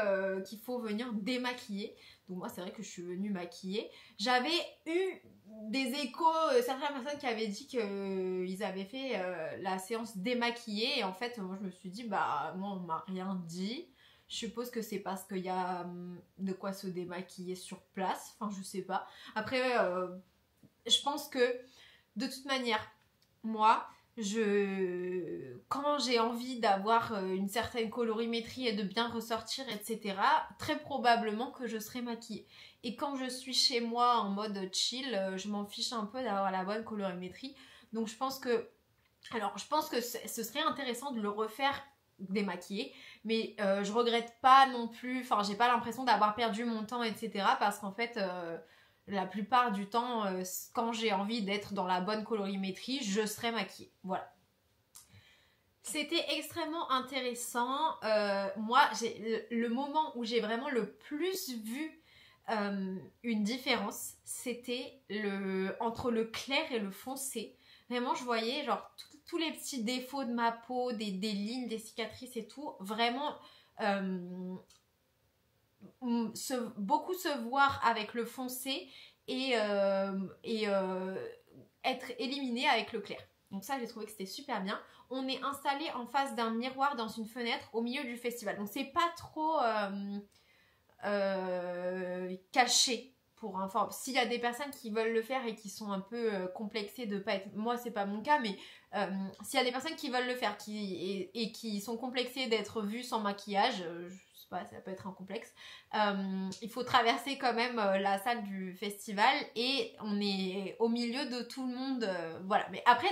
qu'il faut venir démaquiller. Donc moi c'est vrai que je suis venue maquiller. J'avais eu des échos, certaines personnes qui avaient dit qu'ils avaient fait la séance démaquillée. Et en fait moi je me suis dit moi on m'a rien dit. Je suppose que c'est parce qu'il y a de quoi se démaquiller sur place. Enfin je sais pas. Après je pense que de toute manière moi quand j'ai envie d'avoir une certaine colorimétrie et de bien ressortir, etc., très probablement que je serai maquillée. Et quand je suis chez moi en mode chill, je m'en fiche un peu d'avoir la bonne colorimétrie. Donc je pense que ce serait intéressant de le refaire démaquillé, mais je regrette pas non plus, enfin j'ai pas l'impression d'avoir perdu mon temps, etc., parce qu'en fait la plupart du temps, quand j'ai envie d'être dans la bonne colorimétrie, je serai maquillée. Voilà. C'était extrêmement intéressant. Moi, le moment où j'ai vraiment le plus vu une différence, c'était entre le clair et le foncé. Vraiment, je voyais genre tous les petits défauts de ma peau, des lignes, des cicatrices et tout. Vraiment... beaucoup se voir avec le foncé et être éliminé avec le clair. Donc ça j'ai trouvé que c'était super bien. On est installé en face d'un miroir dans une fenêtre au milieu du festival. Donc c'est pas trop caché pour informer. S'il y a des personnes qui veulent le faire et qui sont un peu complexées de pas être... Moi c'est pas mon cas, mais s'il y a des personnes qui veulent le faire et qui sont complexées d'être vues sans maquillage... ça peut être un complexe. Il faut traverser quand même la salle du festival et on est au milieu de tout le monde. Voilà. Mais après,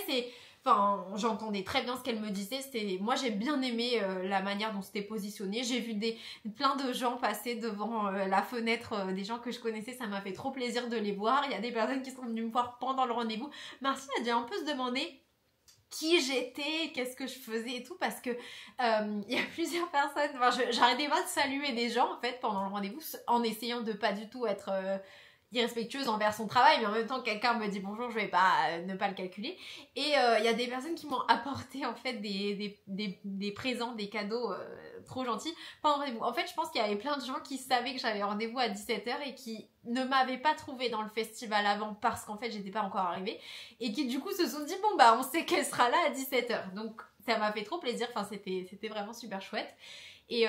j'entendais très bien ce qu'elle me disait. Moi, j'ai bien aimé la manière dont c'était positionné. J'ai vu plein de gens passer devant la fenêtre, des gens que je connaissais. Ça m'a fait trop plaisir de les voir. Il y a des personnes qui sont venues me voir pendant le rendez-vous. Marcy a dû un peu se demander qui j'étais, qu'est-ce que je faisais et tout, parce que il y a plusieurs personnes, j'arrêtais pas de saluer des gens en fait pendant le rendez-vous en essayant de pas du tout être irrespectueuse envers son travail, mais en même temps quelqu'un me dit bonjour, je vais pas ne pas le calculer. Et il y a des personnes qui m'ont apporté en fait des présents, des cadeaux trop gentils pendant le rendez-vous. En fait je pense qu'il y avait plein de gens qui savaient que j'avais rendez-vous à 17h et qui ne m'avaient pas trouvé dans le festival avant parce qu'en fait j'étais pas encore arrivée et qui du coup se sont dit bon bah on sait qu'elle sera là à 17h, donc ça m'a fait trop plaisir, enfin c'était vraiment super chouette. Et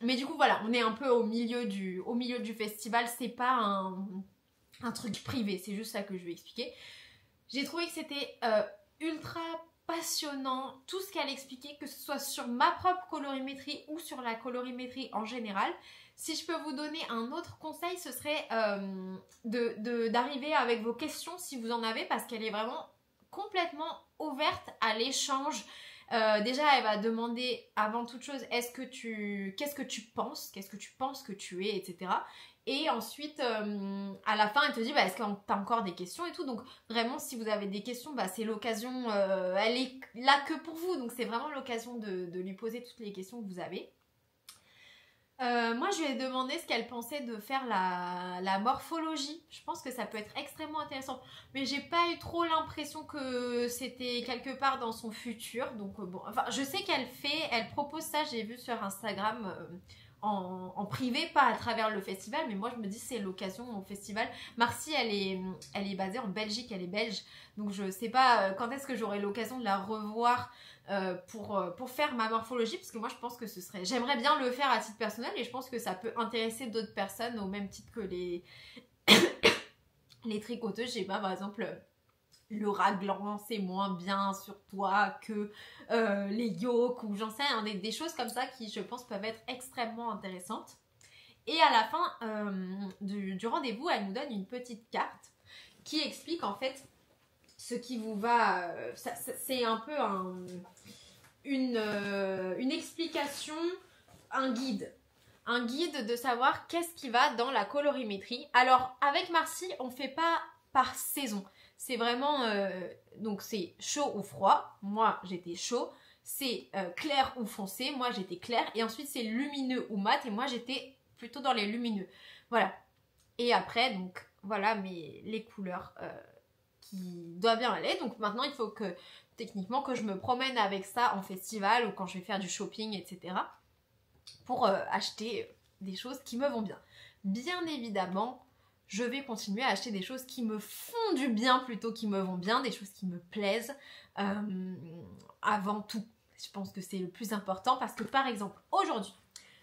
mais du coup voilà, on est un peu au milieu du festival, c'est pas un truc privé, c'est juste ça que je vais expliquer. J'ai trouvé que c'était ultra passionnant, tout ce qu'elle expliquait, que ce soit sur ma propre colorimétrie ou sur la colorimétrie en général. Si je peux vous donner un autre conseil, ce serait d'arriver avec vos questions si vous en avez, parce qu'elle est vraiment complètement ouverte à l'échange. Déjà elle va demander avant toute chose qu'est-ce que tu penses que tu es, etc. Et ensuite à la fin elle te dit bah, est-ce que t'as encore des questions et tout, donc vraiment si vous avez des questions bah, c'est l'occasion, elle est là que pour vous, donc c'est vraiment l'occasion de lui poser toutes les questions que vous avez. Moi je lui ai demandé ce qu'elle pensait de faire la morphologie. Je pense que ça peut être extrêmement intéressant, mais j'ai pas eu trop l'impression que c'était quelque part dans son futur, donc bon, enfin je sais elle propose ça, j'ai vu sur Instagram en privé, pas à travers le festival, mais moi je me dis c'est l'occasion au festival. Marcy elle est basée en Belgique, elle est belge, donc je sais pas quand est-ce que j'aurai l'occasion de la revoir pour faire ma morphologie, parce que moi je pense que j'aimerais bien le faire à titre personnel et je pense que ça peut intéresser d'autres personnes au même titre que les tricoteuses. Je sais pas, par exemple le raglan c'est moins bien sur toi que les yokes ou j'en sais rien, des choses comme ça qui je pense peuvent être extrêmement intéressantes. Et à la fin du rendez-vous elle nous donne une petite carte qui explique en fait ce qui vous va, c'est un peu une explication, un guide de savoir qu'est-ce qui va dans la colorimétrie. Alors avec Marcy on fait pas par saison, c'est vraiment donc c'est chaud ou froid, moi j'étais chaud, c'est clair ou foncé, moi j'étais clair, et ensuite c'est lumineux ou mat et moi j'étais plutôt dans les lumineux, voilà. Et après donc voilà les couleurs qui doit bien aller. Donc maintenant il faut que techniquement que je me promène avec ça en festival ou quand je vais faire du shopping, etc. pour acheter des choses qui me vont bien. Bien évidemment je vais continuer à acheter des choses qui me font du bien plutôt qui me vont bien, des choses qui me plaisent avant tout. Je pense que c'est le plus important, parce que par exemple aujourd'hui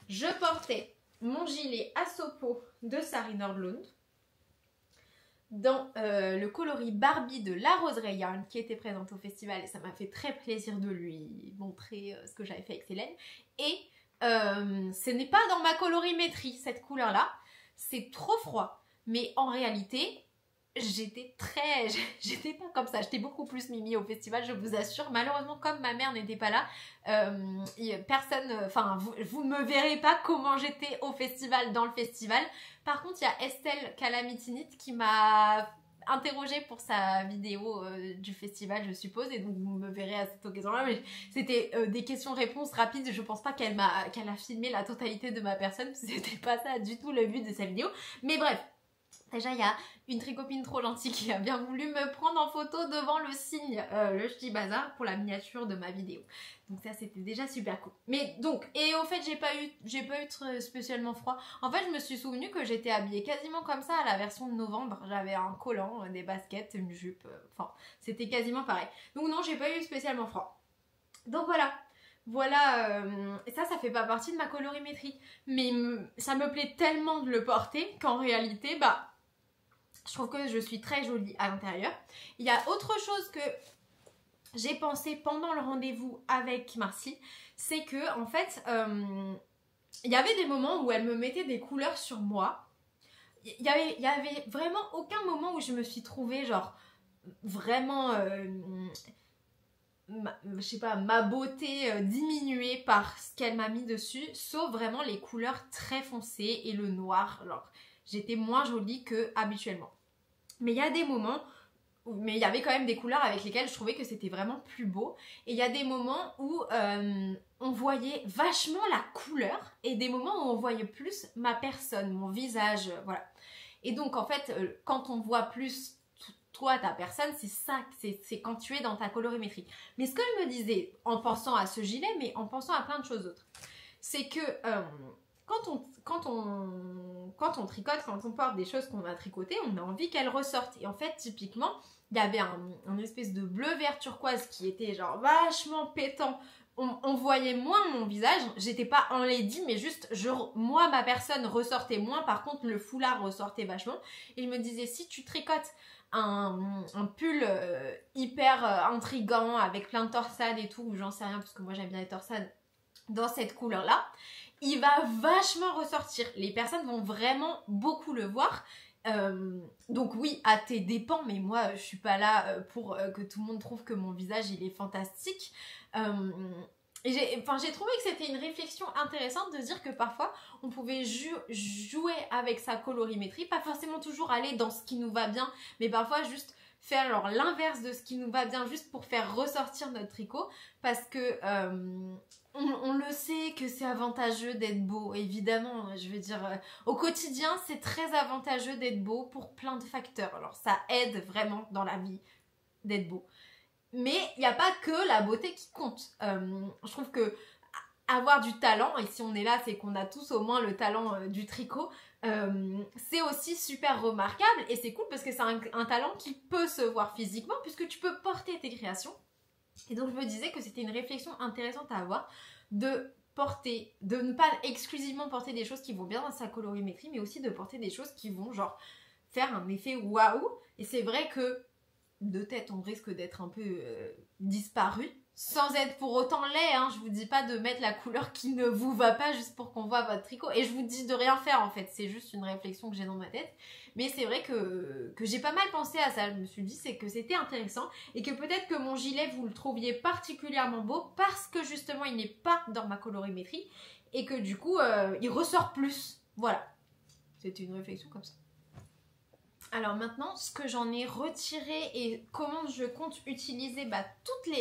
je portais mon gilet Asopo de Sari Nordlund dans le coloris Barbie de La Roseraie Yarn qui était présente au festival, et ça m'a fait très plaisir de lui montrer ce que j'avais fait avec Célène. Et ce n'est pas dans ma colorimétrie cette couleur là, c'est trop froid, mais en réalité j'étais pas comme ça, j'étais beaucoup plus mimi au festival, je vous assure. Malheureusement comme ma mère n'était pas là, personne, enfin vous ne me verrez pas comment j'étais au festival, dans le festival. Par contre il y a Estelle Calamitinite qui m'a interrogée pour sa vidéo du festival je suppose, et donc vous me verrez à cette occasion là, mais c'était des questions-réponses rapides. Je pense pas qu'elle a filmé la totalité de ma personne, c'était pas ça du tout le but de sa vidéo, mais bref. Déjà, il y a une tricopine trop gentille qui a bien voulu me prendre en photo devant le signe, le Ch'ti Bazar, pour la miniature de ma vidéo. Donc ça, c'était déjà super cool. Mais donc, et au fait, j'ai pas eu spécialement froid. En fait, je me suis souvenu que j'étais habillée quasiment comme ça à la version de novembre. J'avais un collant, des baskets, une jupe, enfin, c'était quasiment pareil. Donc non, j'ai pas eu spécialement froid. Donc voilà. Voilà, ça fait pas partie de ma colorimétrie. Mais ça me plaît tellement de le porter qu'en réalité, bah... je trouve que je suis très jolie à l'intérieur. Il y a autre chose que j'ai pensé pendant le rendez-vous avec Marcy, c'est que en fait, il y avait des moments où elle me mettait des couleurs sur moi. Il y avait vraiment aucun moment où je me suis trouvée genre vraiment, je sais pas, ma beauté diminuée par ce qu'elle m'a mis dessus, sauf vraiment les couleurs très foncées et le noir. Alors, j'étais moins jolie que habituellement. Mais il y a des moments, mais il y avait quand même des couleurs avec lesquelles je trouvais que c'était vraiment plus beau. Et il y a des moments où on voyait vachement la couleur et des moments où on voyait plus ma personne, mon visage, voilà. Et donc en fait, quand on voit plus toi, ta personne, c'est ça, c'est quand tu es dans ta colorimétrie. Mais ce que je me disais en pensant à ce gilet, mais en pensant à plein de choses d'autres, c'est que quand on tricote, quand on porte des choses qu'on a tricotées, on a envie qu'elles ressortent. Et en fait, typiquement, il y avait un espèce de bleu vert turquoise qui était genre vachement pétant. On voyait moins mon visage, j'étais pas enlaidie, mais juste, moi, ma personne ressortait moins. Par contre, le foulard ressortait vachement. Et il me disait, si tu tricotes un pull hyper intriguant avec plein de torsades et tout, ou j'en sais rien, parce que moi j'aime bien les torsades, dans cette couleur-là, il va vachement ressortir. Les personnes vont vraiment beaucoup le voir. Donc oui, à tes dépens, mais moi je suis pas là pour que tout le monde trouve que mon visage il est fantastique. Et j'ai trouvé que c'était une réflexion intéressante de dire que parfois on pouvait jouer avec sa colorimétrie, pas forcément toujours aller dans ce qui nous va bien, mais parfois juste faire alors l'inverse de ce qui nous va bien, juste pour faire ressortir notre tricot, parce que on le sait que c'est avantageux d'être beau, évidemment. Je veux dire, au quotidien, c'est très avantageux d'être beau pour plein de facteurs. Alors, ça aide vraiment dans la vie d'être beau. Mais il n'y a pas que la beauté qui compte. Je trouve que avoir du talent, et si on est là, c'est qu'on a tous au moins le talent du tricot, c'est aussi super remarquable. Et c'est cool parce que c'est un talent qui peut se voir physiquement, puisque tu peux porter tes créations. Et donc je me disais que c'était une réflexion intéressante à avoir, de ne pas exclusivement porter des choses qui vont bien dans sa colorimétrie, mais aussi de porter des choses qui vont genre faire un effet waouh. Et c'est vrai que de tête on risque d'être un peu disparu, sans être pour autant laid, hein. Je vous dis pas de mettre la couleur qui ne vous va pas juste pour qu'on voit votre tricot, et je vous dis de rien faire en fait, c'est juste une réflexion que j'ai dans ma tête. Mais c'est vrai que j'ai pas mal pensé à ça. Je me suis dit c'est que c'était intéressant, et que peut-être que mon gilet vous le trouviez particulièrement beau parce que justement il n'est pas dans ma colorimétrie, et que du coup il ressort plus. Voilà, c'était une réflexion comme ça. Alors maintenant, ce que j'en ai retiré et comment je compte utiliser toutes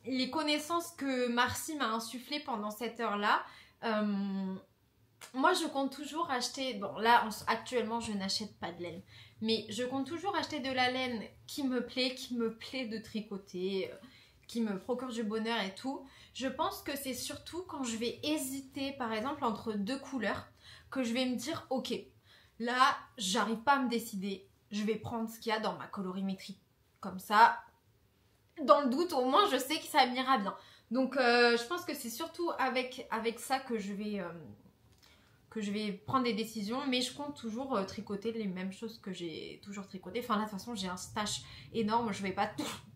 les connaissances que Marcy m'a insufflées pendant cette heure-là. Moi, je compte toujours acheter... Bon, là, actuellement, je n'achète pas de laine. Mais je compte toujours acheter de la laine qui me plaît de tricoter, qui me procure du bonheur et tout. Je pense que c'est surtout quand je vais hésiter, par exemple, entre deux couleurs, que je vais me dire, ok, là, j'arrive pas à me décider. Je vais prendre ce qu'il y a dans ma colorimétrie. Comme ça, dans le doute, au moins, je sais que ça m'ira bien. Donc, je pense que c'est surtout avec ça que je vais prendre des décisions. Mais je compte toujours tricoter les mêmes choses que j'ai toujours tricotées. Enfin, là, de toute façon, j'ai un stash énorme. Je vais pas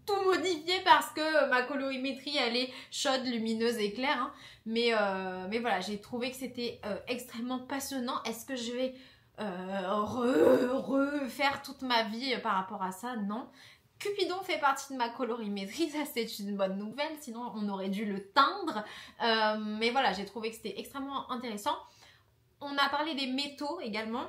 tout modifier parce que ma colorimétrie, elle est chaude, lumineuse et claire. Hein. Mais voilà, j'ai trouvé que c'était extrêmement passionnant. Est-ce que je vais refaire toute ma vie par rapport à ça? Non. Cupidon fait partie de ma colorimétrie, ça c'est une bonne nouvelle, sinon on aurait dû le teindre. Mais voilà, j'ai trouvé que c'était extrêmement intéressant. On a parlé des métaux également.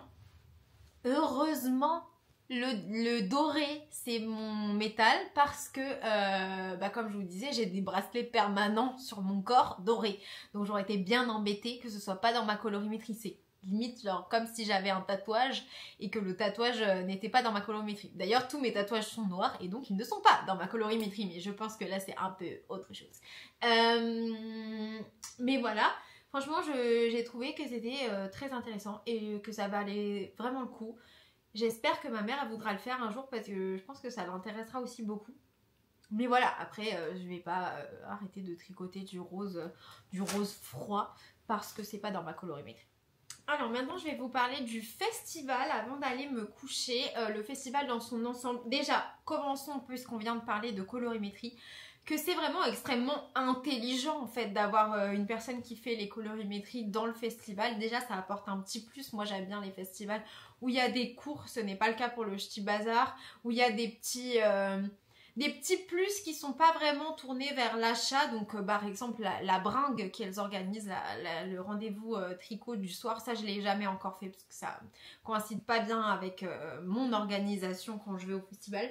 Heureusement, le doré c'est mon métal, parce que comme je vous disais, j'ai des bracelets permanents sur mon corps dorés. Donc j'aurais été bien embêtée que ce soit pas dans ma colorimétrie. C'est limite genre comme si j'avais un tatouage et que le tatouage n'était pas dans ma colorimétrie. D'ailleurs, tous mes tatouages sont noirs et donc ils ne sont pas dans ma colorimétrie, mais je pense que là c'est un peu autre chose. Mais voilà, franchement j'ai trouvé que c'était très intéressant et que ça valait vraiment le coup. J'espère que ma mère elle voudra le faire un jour, parce que je pense que ça l'intéressera aussi beaucoup. Mais voilà, après je vais pas arrêter de tricoter du rose froid parce que c'est pas dans ma colorimétrie. Alors maintenant je vais vous parler du festival avant d'aller me coucher. Le festival dans son ensemble. Déjà, commençons puisqu'on vient de parler de colorimétrie, que c'est vraiment extrêmement intelligent en fait d'avoir une personne qui fait les colorimétries dans le festival. Déjà ça apporte un petit plus. Moi j'aime bien les festivals où il y a des cours, ce n'est pas le cas pour le Ch'ti Bazar, où il y a des petits plus qui sont pas vraiment tournés vers l'achat. Donc par exemple la bringue qu'elles organisent, le rendez-vous tricot du soir, ça je l'ai jamais encore fait parce que ça coïncide pas bien avec mon organisation quand je vais au festival.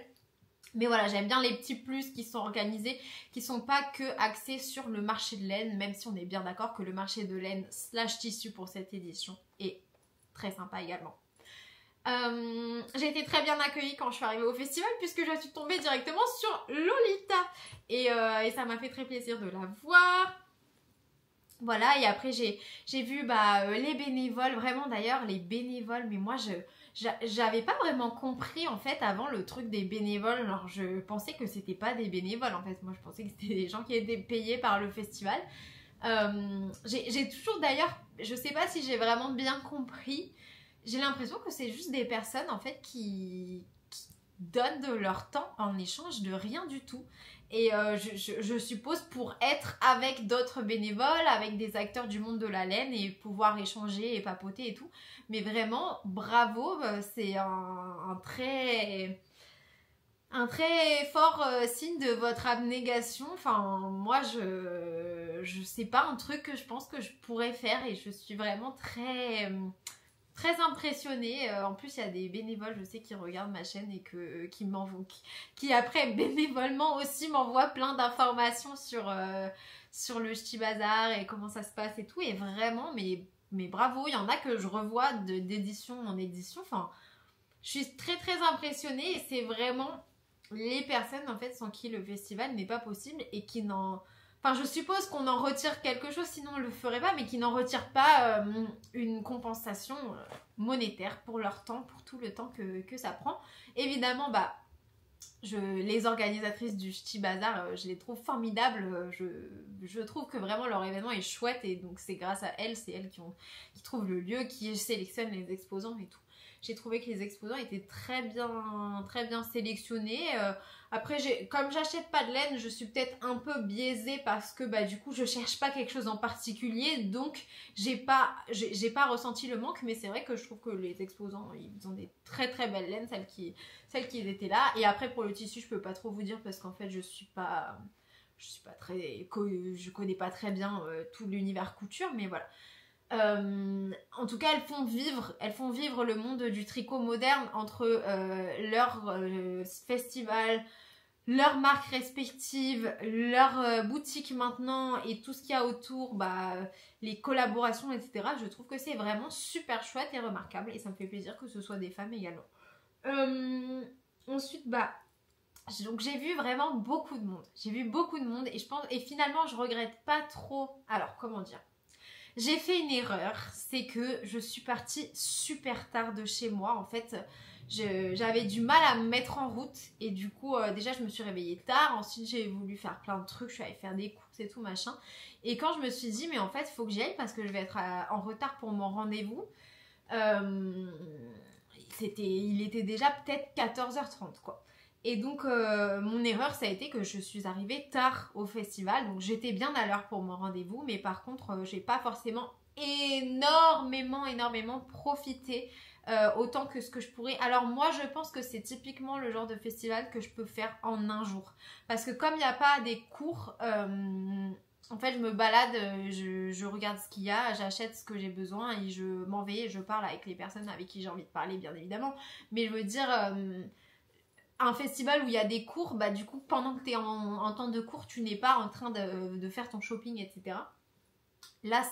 Mais voilà, j'aime bien les petits plus qui sont organisés, qui sont pas que axés sur le marché de laine, même si on est bien d'accord que le marché de laine / tissu pour cette édition est très sympa également. J'ai été très bien accueillie quand je suis arrivée au festival puisque je suis tombée directement sur Lolita et ça m'a fait très plaisir de la voir. Voilà, et après j'ai vu les bénévoles, vraiment d'ailleurs les bénévoles, mais moi j'avais pas vraiment compris en fait avant le truc des bénévoles. Alors je pensais que c'était pas des bénévoles en fait, moi je pensais que c'était des gens qui étaient payés par le festival. J'ai toujours d'ailleurs, je sais pas si j'ai vraiment bien compris, j'ai l'impression que c'est juste des personnes en fait qui donnent de leur temps en échange de rien du tout. Et je suppose pour être avec d'autres bénévoles, avec des acteurs du monde de la laine et pouvoir échanger et papoter et tout. Mais vraiment, bravo, c'est un très fort signe de votre abnégation. Enfin, moi, je sais pas, un truc que je pense que je pourrais faire et je suis vraiment très impressionnée. En plus, il y a des bénévoles, je sais, qui regardent ma chaîne et qui après bénévolement aussi m'envoient plein d'informations sur le Ch'ti Bazar et comment ça se passe et tout. Et vraiment, mais bravo, il y en a que je revois d'édition en édition. Enfin, je suis très très impressionnée et c'est vraiment les personnes en fait sans qui le festival n'est pas possible et qui n'en... Enfin, je suppose qu'on en retire quelque chose, sinon on ne le ferait pas, mais qui n'en retirent pas une compensation monétaire pour leur temps, pour tout le temps que ça prend. Évidemment, les organisatrices du Ch'ti Bazar, je les trouve formidables. Je trouve que vraiment leur événement est chouette et donc c'est grâce à elles, c'est elles qui trouvent le lieu, qui sélectionnent les exposants et tout. J'ai trouvé que les exposants étaient très bien sélectionnés. Après, comme j'achète pas de laine, je suis peut-être un peu biaisée parce que du coup, je cherche pas quelque chose en particulier. Donc, j'ai pas ressenti le manque. Mais c'est vrai que je trouve que les exposants, ils ont des très très belles laines, celles qui étaient là. Et après, pour le tissu, je peux pas trop vous dire parce qu'en fait, je connais pas très bien tout l'univers couture. Mais voilà. En tout cas, elles font vivre le monde du tricot moderne entre leur festival, leurs marques respectives, leurs boutiques maintenant et tout ce qu'il y a autour, les collaborations, etc. Je trouve que c'est vraiment super chouette et remarquable et ça me fait plaisir que ce soit des femmes également. Ensuite, donc j'ai vu vraiment beaucoup de monde. J'ai vu beaucoup de monde et finalement je regrette pas trop. Alors comment dire ? J'ai fait une erreur, c'est que je suis partie super tard de chez moi. En fait, j'avais du mal à me mettre en route et du coup, déjà je me suis réveillée tard. Ensuite, j'ai voulu faire plein de trucs, je suis allée faire des courses et tout machin. Et quand je me suis dit, mais en fait, il faut que j'y aille parce que je vais être en retard pour mon rendez-vous. Il était déjà peut-être 14h30 quoi. Et donc mon erreur ça a été que je suis arrivée tard au festival, donc j'étais bien à l'heure pour mon rendez-vous, mais par contre j'ai pas forcément énormément profité autant que ce que je pourrais. Alors moi je pense que c'est typiquement le genre de festival que je peux faire en un jour, parce que comme il n'y a pas des cours, en fait je me balade, je regarde ce qu'il y a, j'achète ce que j'ai besoin et je m'en vais et je parle avec les personnes avec qui j'ai envie de parler bien évidemment, mais je veux dire... un festival où il y a des cours, du coup pendant que tu es en temps de cours, tu n'es pas en train de faire ton shopping, etc. Là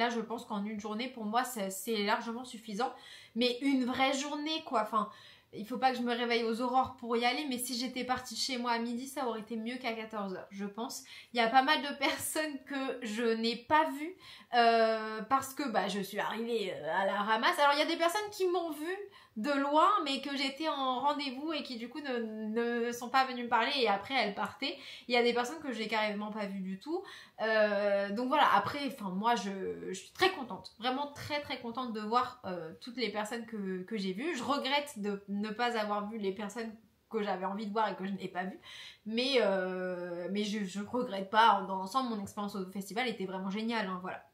je pense qu'en une journée pour moi c'est largement suffisant, mais une vraie journée quoi, enfin il faut pas que je me réveille aux aurores pour y aller, mais si j'étais partie chez moi à midi ça aurait été mieux qu'à 14h je pense. Il y a pas mal de personnes que je n'ai pas vues parce que je suis arrivée à la ramasse. Alors il y a des personnes qui m'ont vue de loin mais que j'étais en rendez-vous et qui du coup ne sont pas venues me parler et après elles partaient. Il y a des personnes que j'ai carrément pas vues du tout, donc voilà. Après moi je suis très contente, vraiment très très contente de voir toutes les personnes que j'ai vues. Je regrette de ne pas avoir vu les personnes que j'avais envie de voir et que je n'ai pas vues, mais je regrette pas. Dans l'ensemble mon expérience au festival était vraiment géniale, hein, voilà.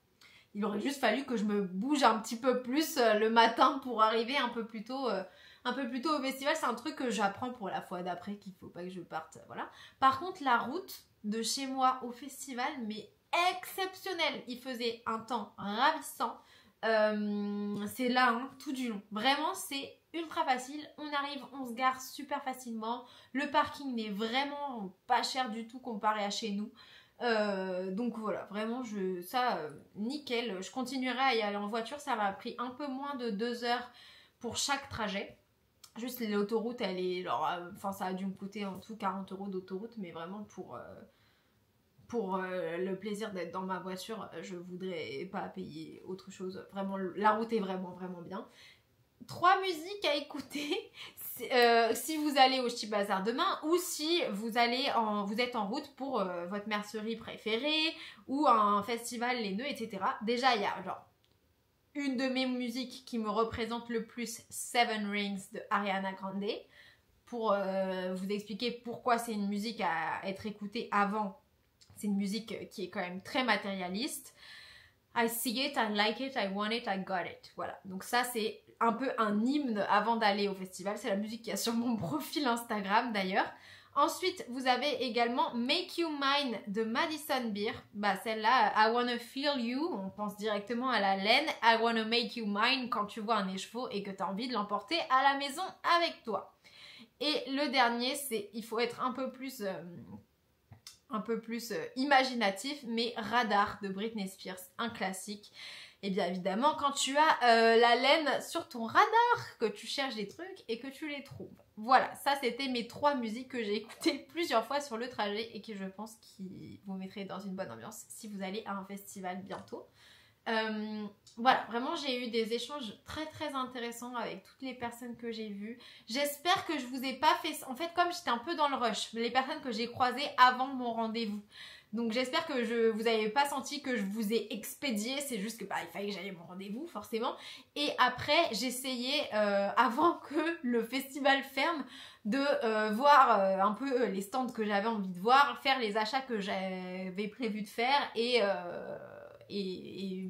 Il aurait juste fallu que je me bouge un petit peu plus le matin pour arriver un peu plus tôt au festival. C'est un truc que j'apprends pour la fois d'après, qu'il faut pas que je parte, voilà. Par contre, la route de chez moi au festival, mais exceptionnelle. Il faisait un temps ravissant. C'est là, hein, tout du long. Vraiment, c'est ultra facile. On arrive, on se gare super facilement. Le parking n'est vraiment pas cher du tout comparé à chez nous. Donc voilà, vraiment nickel. Je continuerai à y aller en voiture, ça m'a pris un peu moins de 2 heures pour chaque trajet. Juste l'autoroute, elle est, genre, enfin ça a dû me coûter en tout 40 € d'autoroute, mais vraiment pour le plaisir d'être dans ma voiture, je voudrais pas payer autre chose. Vraiment, la route est vraiment, vraiment bien. 3 musiques à écouter si vous allez au Ch'ti Bazar demain ou si vous êtes en route pour votre mercerie préférée ou un festival, les nœuds, etc. Déjà, il y a genre une de mes musiques qui me représente le plus, Seven Rings de Ariana Grande. Pour vous expliquer pourquoi c'est une musique à être écoutée avant. C'est une musique qui est quand même très matérialiste. I see it, I like it, I want it, I got it. Voilà, donc ça c'est un peu un hymne avant d'aller au festival. C'est la musique qu'il y a sur mon profil Instagram d'ailleurs. Ensuite, vous avez également Make You Mine de Madison Beer. Bah celle-là, I Wanna Feel You, on pense directement à la laine. I Wanna Make You Mine quand tu vois un écheveau et que tu as envie de l'emporter à la maison avec toi. Et le dernier, c'est, il faut être un peu plus imaginatif, mais Radar de Britney Spears, un classique. Et bien évidemment, quand tu as la laine sur ton radar, que tu cherches des trucs et que tu les trouves. Voilà, ça c'était mes 3 musiques que j'ai écoutées plusieurs fois sur le trajet et qui je pense qui vous mettraient dans une bonne ambiance si vous allez à un festival bientôt. Voilà, vraiment j'ai eu des échanges très très intéressants avec toutes les personnes que j'ai vues. J'espère que je vous ai pas fait... En fait, comme j'étais un peu dans le rush, les personnes que j'ai croisées avant mon rendez-vous. Donc j'espère que vous n'avez pas senti que je vous ai expédié, c'est juste que il fallait que j'aille à mon rendez-vous forcément. Et après j'essayais avant que le festival ferme de voir un peu les stands que j'avais envie de voir, faire les achats que j'avais prévu de faire et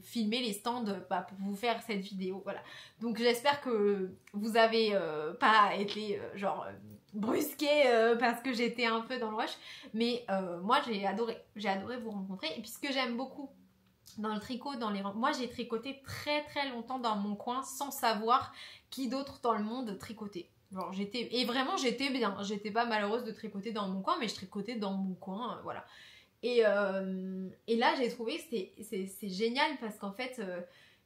filmer les stands pour vous faire cette vidéo. Voilà. Donc j'espère que vous avez pas été brusqué parce que j'étais un peu dans le rush, mais moi j'ai adoré vous rencontrer. Et puis ce que j'aime beaucoup dans le tricot, moi j'ai tricoté très très longtemps dans mon coin sans savoir qui d'autre dans le monde tricotait. Genre, j'étais bien, j'étais pas malheureuse de tricoter dans mon coin, mais je tricotais dans mon coin, voilà. Et là j'ai trouvé que c'est génial parce qu'en fait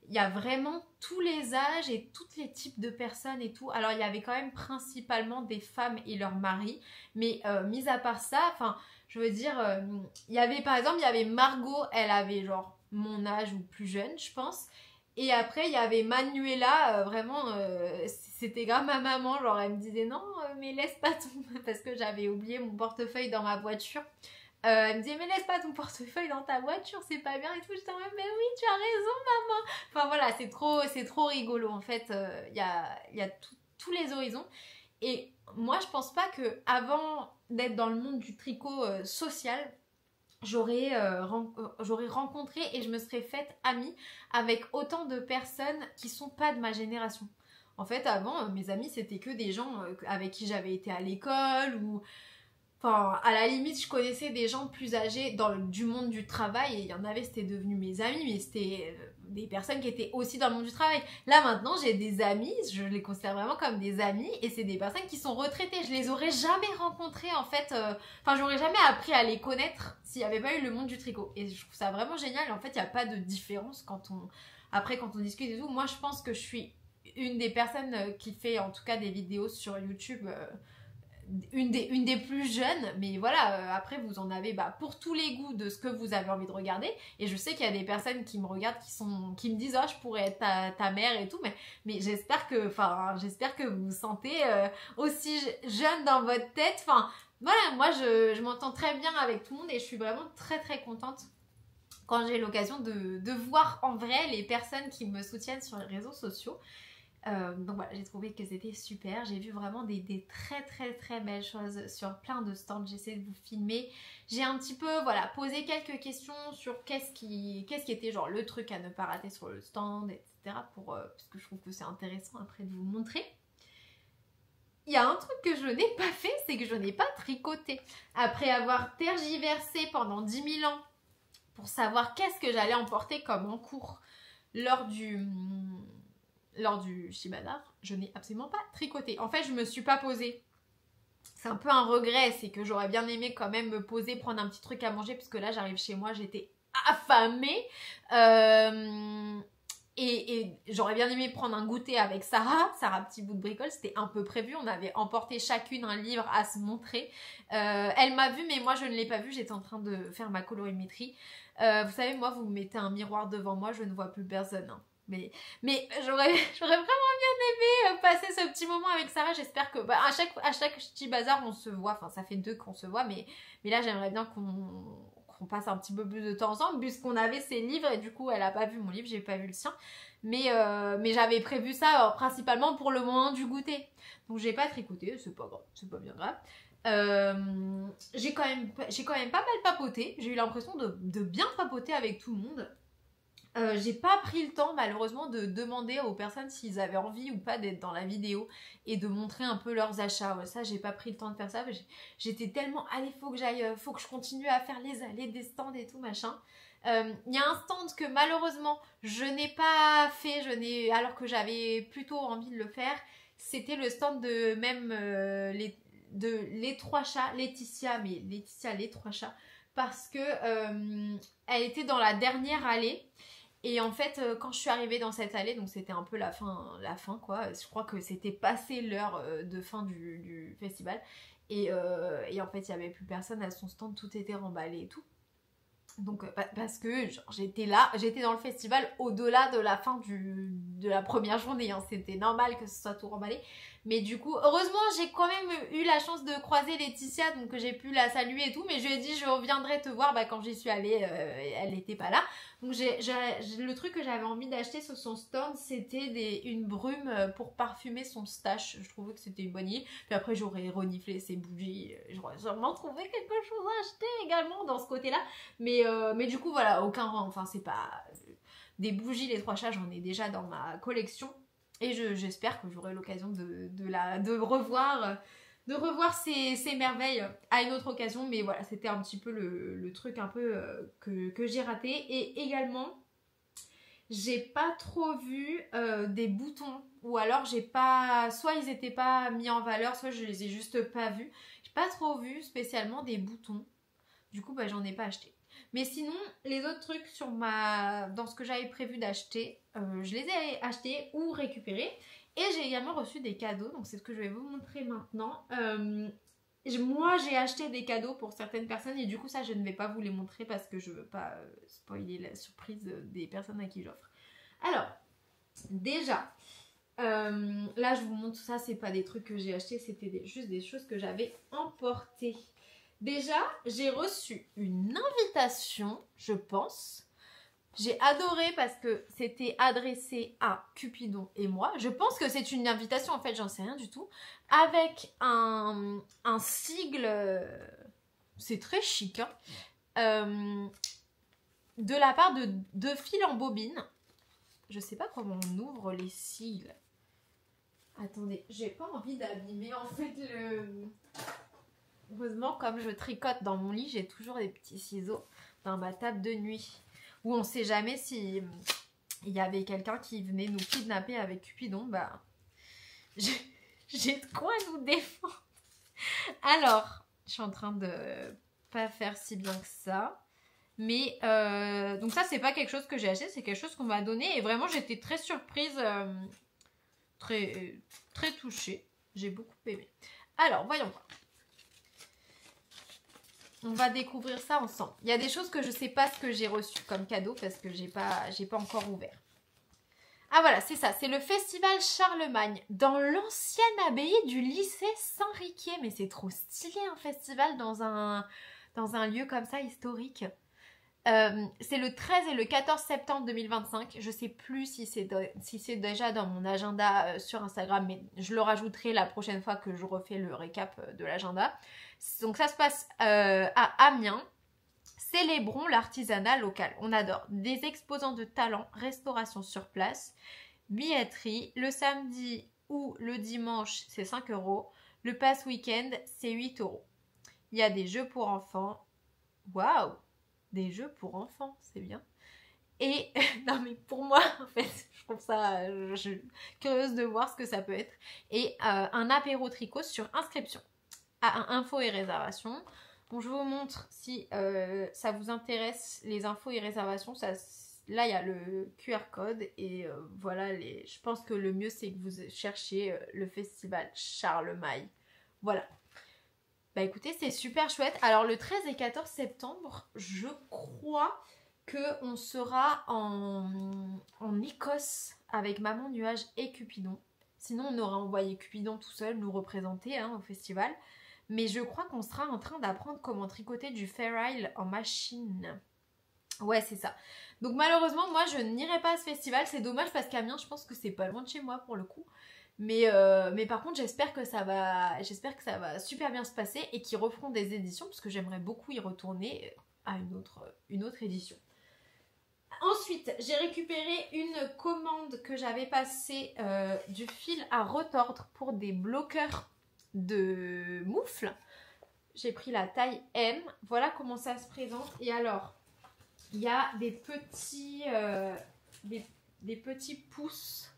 il y a vraiment tous les âges et tous les types de personnes et tout. Alors il y avait quand même principalement des femmes et leurs maris, mais mis à part ça, enfin je veux dire, il y avait par exemple, il y avait Margot, elle avait genre mon âge ou plus jeune je pense. Et après il y avait Manuela, vraiment c'était grave ma maman, genre elle me disait non mais laisse pas ton... parce que j'avais oublié mon portefeuille dans ma voiture. Elle me disait mais laisse pas ton portefeuille dans ta voiture, c'est pas bien et tout. J'étais en mode mais oui tu as raison maman. Enfin voilà, c'est trop rigolo en fait. Il y a tous les horizons. Et moi je pense pas que avant d'être dans le monde du tricot social, j'aurais rencontré et je me serais faite amie avec autant de personnes qui sont pas de ma génération. En fait avant mes amis c'était que des gens avec qui j'avais été à l'école ou... Enfin, à la limite, je connaissais des gens plus âgés du monde du travail et il y en avait, c'était devenu mes amis, mais c'était des personnes qui étaient aussi dans le monde du travail. Là, maintenant, j'ai des amis, je les considère vraiment comme des amis et c'est des personnes qui sont retraitées. Je les aurais jamais rencontrées, en fait. Enfin, j'aurais jamais appris à les connaître s'il n'y avait pas eu le monde du tricot. Et je trouve ça vraiment génial. En fait, il n'y a pas de différence quand on discute et tout. Moi, je pense que je suis une des personnes qui fait, en tout cas, des vidéos sur YouTube... une des plus jeunes, mais voilà, après vous en avez pour tous les goûts de ce que vous avez envie de regarder. Et je sais qu'il y a des personnes qui me regardent qui me disent oh je pourrais être ta mère et tout, mais j'espère que vous vous sentez aussi jeune dans votre tête. Enfin voilà, moi je m'entends très bien avec tout le monde et je suis vraiment très très contente quand j'ai l'occasion de voir en vrai les personnes qui me soutiennent sur les réseaux sociaux. Donc voilà, j'ai trouvé que c'était super. J'ai vu vraiment des très très très belles choses sur plein de stands. J'essaie de vous filmer. J'ai un petit peu posé quelques questions sur qu'est-ce qui était genre le truc à ne pas rater sur le stand, etc. Parce que je trouve que c'est intéressant après de vous montrer. Il y a un truc que je n'ai pas fait, c'est que je n'ai pas tricoté. Après avoir tergiversé pendant 10 000 ans pour savoir qu'est-ce que j'allais emporter comme en cours lors du Ch'ti Bazar, je n'ai absolument pas tricoté. En fait, je me suis pas posée. C'est un peu un regret, c'est que j'aurais bien aimé quand même me poser, prendre un petit truc à manger, puisque là, j'arrive chez moi, j'étais affamée. Et j'aurais bien aimé prendre un goûter avec Sarah Petit Bout de Bricole, c'était un peu prévu, on avait emporté chacune un livre à se montrer. Elle m'a vue mais moi je ne l'ai pas vue, j'étais en train de faire ma colorimétrie. Vous savez, moi vous me mettez un miroir devant moi, je ne vois plus personne. Hein. Mais j'aurais vraiment bien aimé passer ce petit moment avec Sarah. J'espère que à chaque petit bazar on se voit, enfin ça fait 2 qu'on se voit, mais là j'aimerais bien qu'on passe un petit peu plus de temps ensemble puisqu'on avait ses livres et du coup elle a pas vu mon livre, j'ai pas vu le sien, mais j'avais prévu ça principalement pour le moment du goûter, donc j'ai pas tricoté, c'est pas grave, c'est pas bien grave. J'ai quand même pas mal papoté, j'ai eu l'impression de bien papoter avec tout le monde. J'ai pas pris le temps malheureusement de demander aux personnes s'ils avaient envie ou pas d'être dans la vidéo et de montrer un peu leurs achats. Ouais, ça j'ai pas pris le temps de faire ça. J'étais tellement allez faut que je continue à faire les allées des stands et tout machin. Il y a un stand que malheureusement je n'ai pas fait, alors que j'avais plutôt envie de le faire. C'était le stand de même les 3 chats, Laetitia les 3 chats, parce que elle était dans la dernière allée. Et en fait, quand je suis arrivée dans cette allée, donc c'était un peu la fin quoi, je crois que c'était passé l'heure de fin du festival. Et en fait, il n'y avait plus personne à son stand, tout était remballé et tout. Donc, parce que genre, j'étais dans le festival au-delà de la fin de la première journée, hein. C'était normal que ce soit tout remballé. Mais du coup, heureusement, j'ai quand même eu la chance de croiser Laetitia, donc j'ai pu la saluer et tout. Mais je lui ai dit, je reviendrai te voir, quand j'y suis allée, elle n'était pas là. Donc le truc que j'avais envie d'acheter sur son stand, c'était une brume pour parfumer son stash. Je trouvais que c'était une bonne idée. Puis après, j'aurais reniflé ses bougies. J'aurais sûrement trouvé quelque chose à acheter également dans ce côté-là. Mais du coup, voilà, enfin, c'est pas... Des bougies, les 3 chats, j'en ai déjà dans ma collection. Et j'espère que j'aurai l'occasion de revoir ces merveilles à une autre occasion. Mais voilà, c'était un petit peu le truc un peu que j'ai raté. Et également, j'ai pas trop vu des boutons. Ou alors, soit ils étaient pas mis en valeur, soit je les ai juste pas vus. J'ai pas trop vu spécialement des boutons. Du coup, j'en ai pas acheté. Mais sinon, les autres trucs dans ce que j'avais prévu d'acheter, je les ai achetés ou récupérés. Et j'ai également reçu des cadeaux, donc c'est ce que je vais vous montrer maintenant. Moi, j'ai acheté des cadeaux pour certaines personnes et du coup, ça, je ne vais pas vous les montrer parce que je ne veux pas spoiler la surprise des personnes à qui j'offre. Alors, déjà, là, je vous montre ça, c'est pas des trucs que j'ai achetés, c'était juste des choses que j'avais emportées. Déjà, j'ai reçu une invitation, je pense. J'ai adoré parce que c'était adressé à Cupidon et moi. Je pense que c'est une invitation, en fait, j'en sais rien du tout. Avec un sigle, c'est très chic, hein, de la part de Fil en Bobine. Je sais pas comment on ouvre les sigles. Attendez, j'ai pas envie d'abîmer en fait le... Heureusement, comme je tricote dans mon lit, j'ai toujours des petits ciseaux dans ma table de nuit. Où on sait jamais si il y avait quelqu'un qui venait nous kidnapper avec Cupidon. J'ai de quoi nous défendre. Alors, je suis en train de pas faire si bien que ça. Mais, donc ça, c'est pas quelque chose que j'ai acheté, c'est quelque chose qu'on m'a donné. Et vraiment, j'étais très surprise, très touchée. J'ai beaucoup aimé. Alors, voyons voir. On va découvrir ça ensemble. Il y a des choses que je ne sais pas ce que j'ai reçu comme cadeau parce que j'ai pas encore ouvert. Ah voilà, c'est ça. C'est le festival Charlemagne dans l'ancienne abbaye du lycée Saint-Riquier. Mais c'est trop stylé un festival dans un lieu comme ça historique. C'est le 13 et le 14 septembre 2025. Je ne sais plus si c'est déjà dans mon agenda sur Instagram, mais je le rajouterai la prochaine fois que je refais le récap de l'agenda. Donc ça se passe à Amiens. Célébrons l'artisanat local. On adore. Des exposants de talents, restauration sur place, billetterie. Le samedi ou le dimanche, c'est 5 €. Le pass week-end, c'est 8 €. Il y a des jeux pour enfants. Waouh! Des jeux pour enfants, c'est bien. Et, non mais pour moi, en fait, je trouve ça, je suis curieuse de voir ce que ça peut être. Et un apéro tricot sur inscription. À infos et réservations. Bon, je vous montre si ça vous intéresse, les infos et réservations. là il y a le QR code et voilà, je pense que le mieux c'est que vous cherchiez le festival Charlemagne. Voilà. Bah écoutez, c'est super chouette. Alors le 13 et 14 septembre, je crois qu'on sera en Écosse avec Maman Nuage et Cupidon. Sinon on aurait envoyé Cupidon tout seul nous représenter hein, au festival. Mais je crois qu'on sera en train d'apprendre comment tricoter du Fair Isle en machine. Ouais, c'est ça. Donc malheureusement, moi, je n'irai pas à ce festival. C'est dommage parce qu'Amiens, je pense que c'est pas loin de chez moi pour le coup. Mais par contre, j'espère que ça va super bien se passer et qu'ils referont des éditions parce que j'aimerais beaucoup y retourner à une autre édition. Ensuite, j'ai récupéré une commande que j'avais passée du fil à retordre pour des bloqueurs de moufles. J'ai pris la taille M. Voilà comment ça se présente. Et alors, il y a des petits pouces.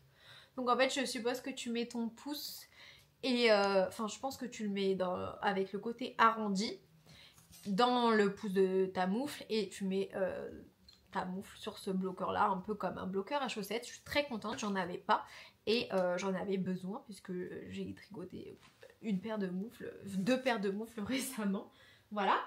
Donc en fait, je suppose que tu mets ton pouce et enfin, je pense que tu le mets avec le côté arrondi dans le pouce de ta moufle et tu mets ta moufle sur ce bloqueur là, un peu comme un bloqueur à chaussettes. Je suis très contente, j'en avais pas et j'en avais besoin puisque j'ai tricoté deux paires de moufles récemment. Voilà.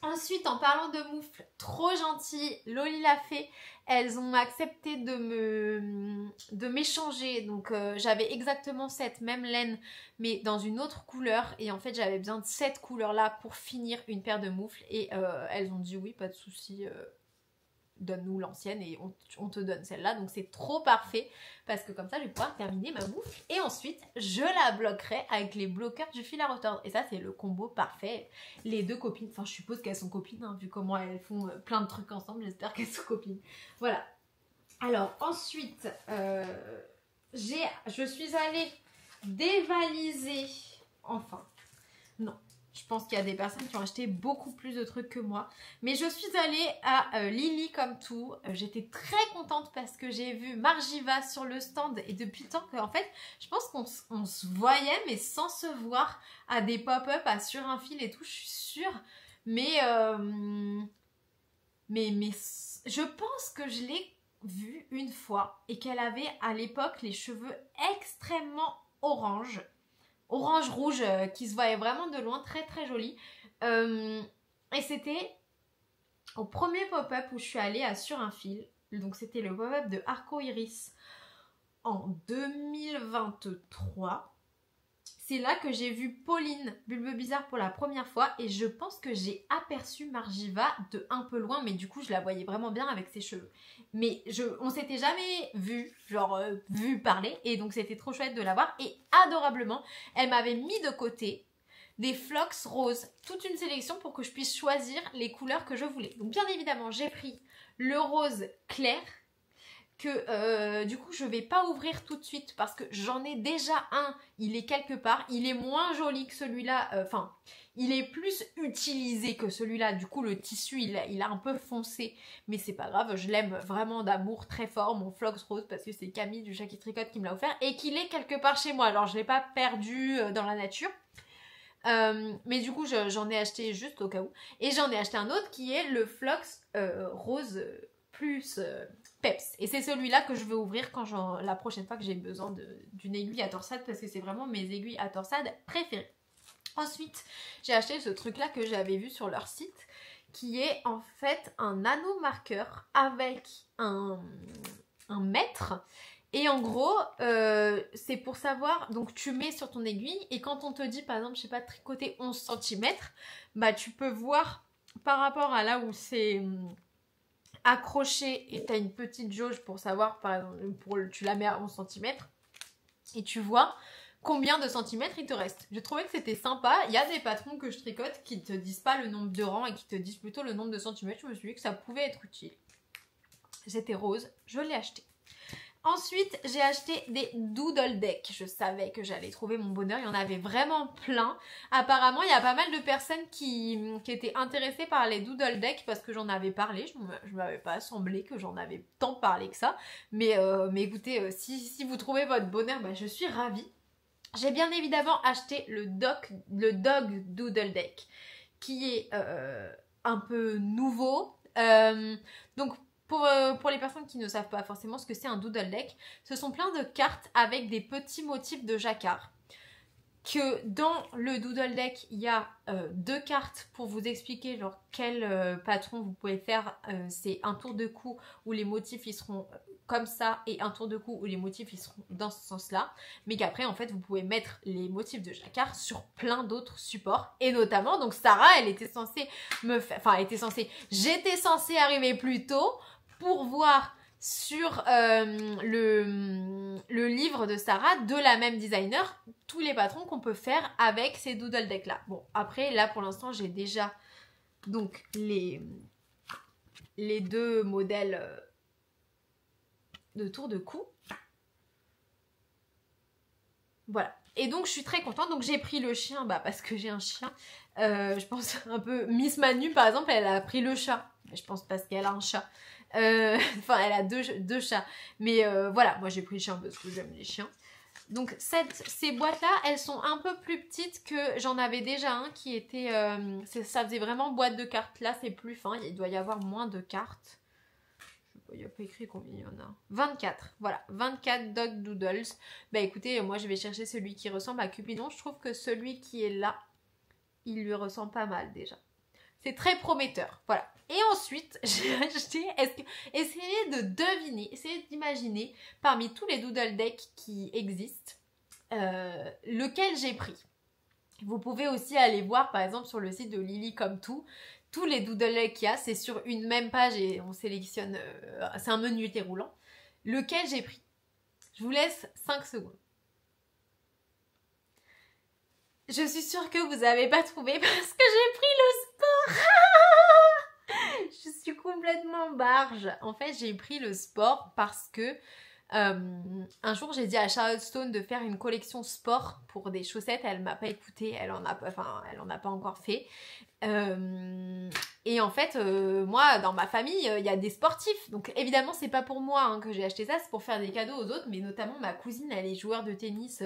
Ensuite, en parlant de moufles, trop gentilles, Loli l'a fait, elles ont accepté de m'échanger. Donc j'avais exactement cette même laine mais dans une autre couleur et en fait j'avais besoin de cette couleur là pour finir une paire de moufles et elles ont dit oui, pas de souci, donne-nous l'ancienne et on te donne celle-là. Donc c'est trop parfait parce que comme ça je vais pouvoir terminer ma moufle et ensuite je la bloquerai avec les bloqueurs du fil à retordre. Et ça c'est le combo parfait. Les deux copines, enfin je suppose qu'elles sont copines hein, vu comment elles font plein de trucs ensemble, j'espère qu'elles sont copines. Voilà. Alors ensuite je suis allée dévaliser, enfin non, je pense qu'il y a des personnes qui ont acheté beaucoup plus de trucs que moi. Mais je suis allée à Lily comme tout. J'étais très contente parce que j'ai vu Margiva sur le stand. Et depuis le temps qu'en fait, je pense qu'on se voyait mais sans se voir à des pop-up, sur un fil et tout, je suis sûre. Mais je pense que je l'ai vue une fois et qu'elle avait à l'époque les cheveux extrêmement orange rouge qui se voyait vraiment de loin, très très joli. Et c'était au premier pop-up où je suis allée sur un fil. Donc c'était le pop-up de Arco Iris en 2023. C'est là que j'ai vu Pauline Bulbe Bizarre pour la première fois et je pense que j'ai aperçu Margiva de un peu loin, mais du coup je la voyais vraiment bien avec ses cheveux. Mais on s'était jamais vu parler et donc c'était trop chouette de la voir et adorablement elle m'avait mis de côté des flox roses, toute une sélection pour que je puisse choisir les couleurs que je voulais. Donc bien évidemment j'ai pris le rose clair que du coup je vais pas ouvrir tout de suite parce que j'en ai déjà un, il est quelque part, il est moins joli que celui-là, enfin il est plus utilisé que celui-là, du coup le tissu il a un peu foncé, mais c'est pas grave, je l'aime vraiment d'amour très fort, mon Flox Rose, parce que c'est Camille du Chat qui Tricote qui me l'a offert et qu'il est quelque part chez moi, alors je l'ai pas perdu dans la nature. Mais du coup j'en ai acheté juste au cas où et j'en ai acheté un autre qui est le Flox Rose plus peps et c'est celui-là que je vais ouvrir la prochaine fois que j'ai besoin d'une aiguille à torsade parce que c'est vraiment mes aiguilles à torsade préférées. Ensuite j'ai acheté ce truc là que j'avais vu sur leur site qui est en fait un nano marqueur avec un mètre. Et en gros, c'est pour savoir, donc tu mets sur ton aiguille et quand on te dit par exemple, je sais pas, tricoter 11 cm, bah tu peux voir par rapport à là où c'est accroché et tu as une petite jauge pour savoir, par exemple, tu la mets à 11 cm et tu vois combien de centimètres il te reste. Je trouvais que c'était sympa. Il y a des patrons que je tricote qui te disent pas le nombre de rangs et qui te disent plutôt le nombre de centimètres. Je me suis dit que ça pouvait être utile. C'était rose, je l'ai acheté. Ensuite, j'ai acheté des doodle decks. Je savais que j'allais trouver mon bonheur. Il y en avait vraiment plein. Apparemment, il y a pas mal de personnes qui étaient intéressées par les doodle decks parce que j'en avais parlé. Je m'avais pas semblé que j'en avais tant parlé que ça. Mais écoutez, si vous trouvez votre bonheur, bah, je suis ravie. J'ai bien évidemment acheté le Dog Doodle Deck qui est un peu nouveau. Donc, pour les personnes qui ne savent pas forcément ce que c'est un doodle deck, ce sont plein de cartes avec des petits motifs de jacquard. Que dans le doodle deck, il y a 2 cartes pour vous expliquer genre quel patron vous pouvez faire. C'est un tour de cou où les motifs ils seront comme ça et un tour de cou où les motifs ils seront dans ce sens-là. Mais qu'après en fait vous pouvez mettre les motifs de jacquard sur plein d'autres supports. Et notamment donc Sarah elle était censée me faire... Enfin elle était censée... J'étais censée arriver plus tôt pour voir sur le livre de Sarah de la même designer tous les patrons qu'on peut faire avec ces doodle decks là. Bon après là pour l'instant j'ai déjà donc les 2 modèles de tour de cou. Voilà. Et donc je suis très contente. Donc j'ai pris le chien parce que j'ai un chien. Je pense un peu Miss Manu par exemple elle a pris le chat. Je pense parce qu'elle a un chat. Enfin elle a deux chats. Mais voilà moi j'ai pris le chien parce que j'aime les chiens. Donc ces boîtes là elles sont un peu plus petites que j'en avais déjà un qui était... ça faisait vraiment boîte de cartes. Là c'est plus fin. Il doit y avoir moins de cartes. Il n'y a pas écrit combien il y en a. 24, voilà, 24 Dog Doodles. Bah écoutez, moi je vais chercher celui qui ressemble à Cupidon. Je trouve que celui qui est là, il lui ressemble pas mal déjà. C'est très prometteur, voilà. Et ensuite, j'ai acheté, essayez de deviner, essayez d'imaginer parmi tous les doodle decks qui existent, lequel j'ai pris. Vous pouvez aussi aller voir par exemple sur le site de Lily Comme Tout. Tous les doodle decks qu'il y a, c'est sur une même page et on sélectionne, c'est un menu déroulant. Lequel j'ai pris? Je vous laisse 5 secondes. Je suis sûre que vous n'avez pas trouvé parce que j'ai pris le sport. Je suis complètement barge. En fait, j'ai pris le sport parce que un jour j'ai dit à Charlotte Stone de faire une collection sport pour des chaussettes. Elle m'a pas écoutée, elle en a pas encore fait. Et en fait moi dans ma famille il y a des sportifs donc évidemment c'est pas pour moi que j'ai acheté ça, c'est pour faire des cadeaux aux autres, mais notamment ma cousine elle est joueur de tennis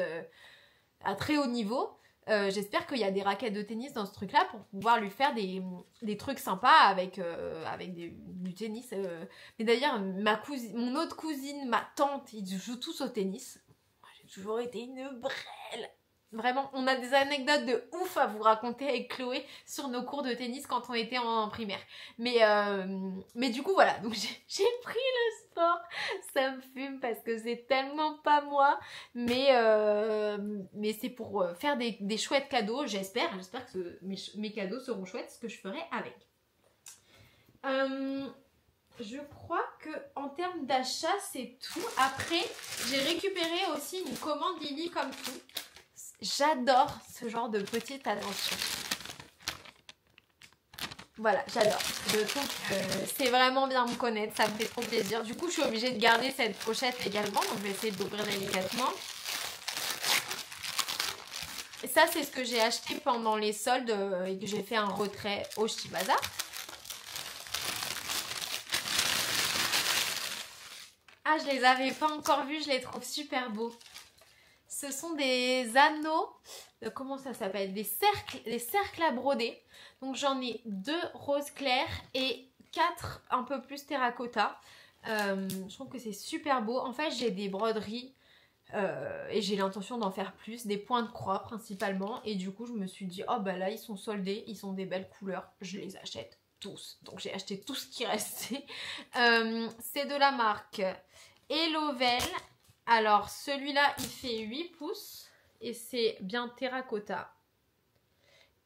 à très haut niveau. J'espère qu'il y a des raquettes de tennis dans ce truc là pour pouvoir lui faire des trucs sympas avec du tennis. Mais d'ailleurs mon autre cousine, ma tante, ils jouent tous au tennis. Moi, j'ai toujours été une brêle. Vraiment, on a des anecdotes de ouf à vous raconter avec Chloé sur nos cours de tennis quand on était en primaire. Mais du coup, voilà. Donc, j'ai pris le sport. Ça me fume parce que c'est tellement pas moi. Mais c'est pour faire des chouettes cadeaux, j'espère. J'espère que mes cadeaux seront chouettes, ce que je ferai avec. Je crois que en termes d'achat, c'est tout. Après, j'ai récupéré aussi une commande Lily Comme Tout. J'adore ce genre de petite attention. Voilà, j'adore. Je trouve que c'est vraiment bien me connaître, ça me fait trop plaisir. Du coup, je suis obligée de garder cette pochette également, donc je vais essayer de l'ouvrir délicatement. Et ça, c'est ce que j'ai acheté pendant les soldes et que j'ai fait un retrait au Ch'ti Bazar. Ah, je les avais pas encore vus, je les trouve super beaux. Ce sont des anneaux, comment ça s'appelle? Des cercles à broder. Donc j'en ai 2 rose clair et 4 un peu plus terracotta. Je trouve que c'est super beau. En fait, j'ai des broderies et j'ai l'intention d'en faire plus. Des points de croix principalement. Et du coup, je me suis dit, oh bah là, ils sont soldés, ils sont des belles couleurs. Je les achète tous. Donc j'ai acheté tout ce qui restait. C'est de la marque Elovel. Alors celui-là il fait 8 pouces et c'est bien terracotta.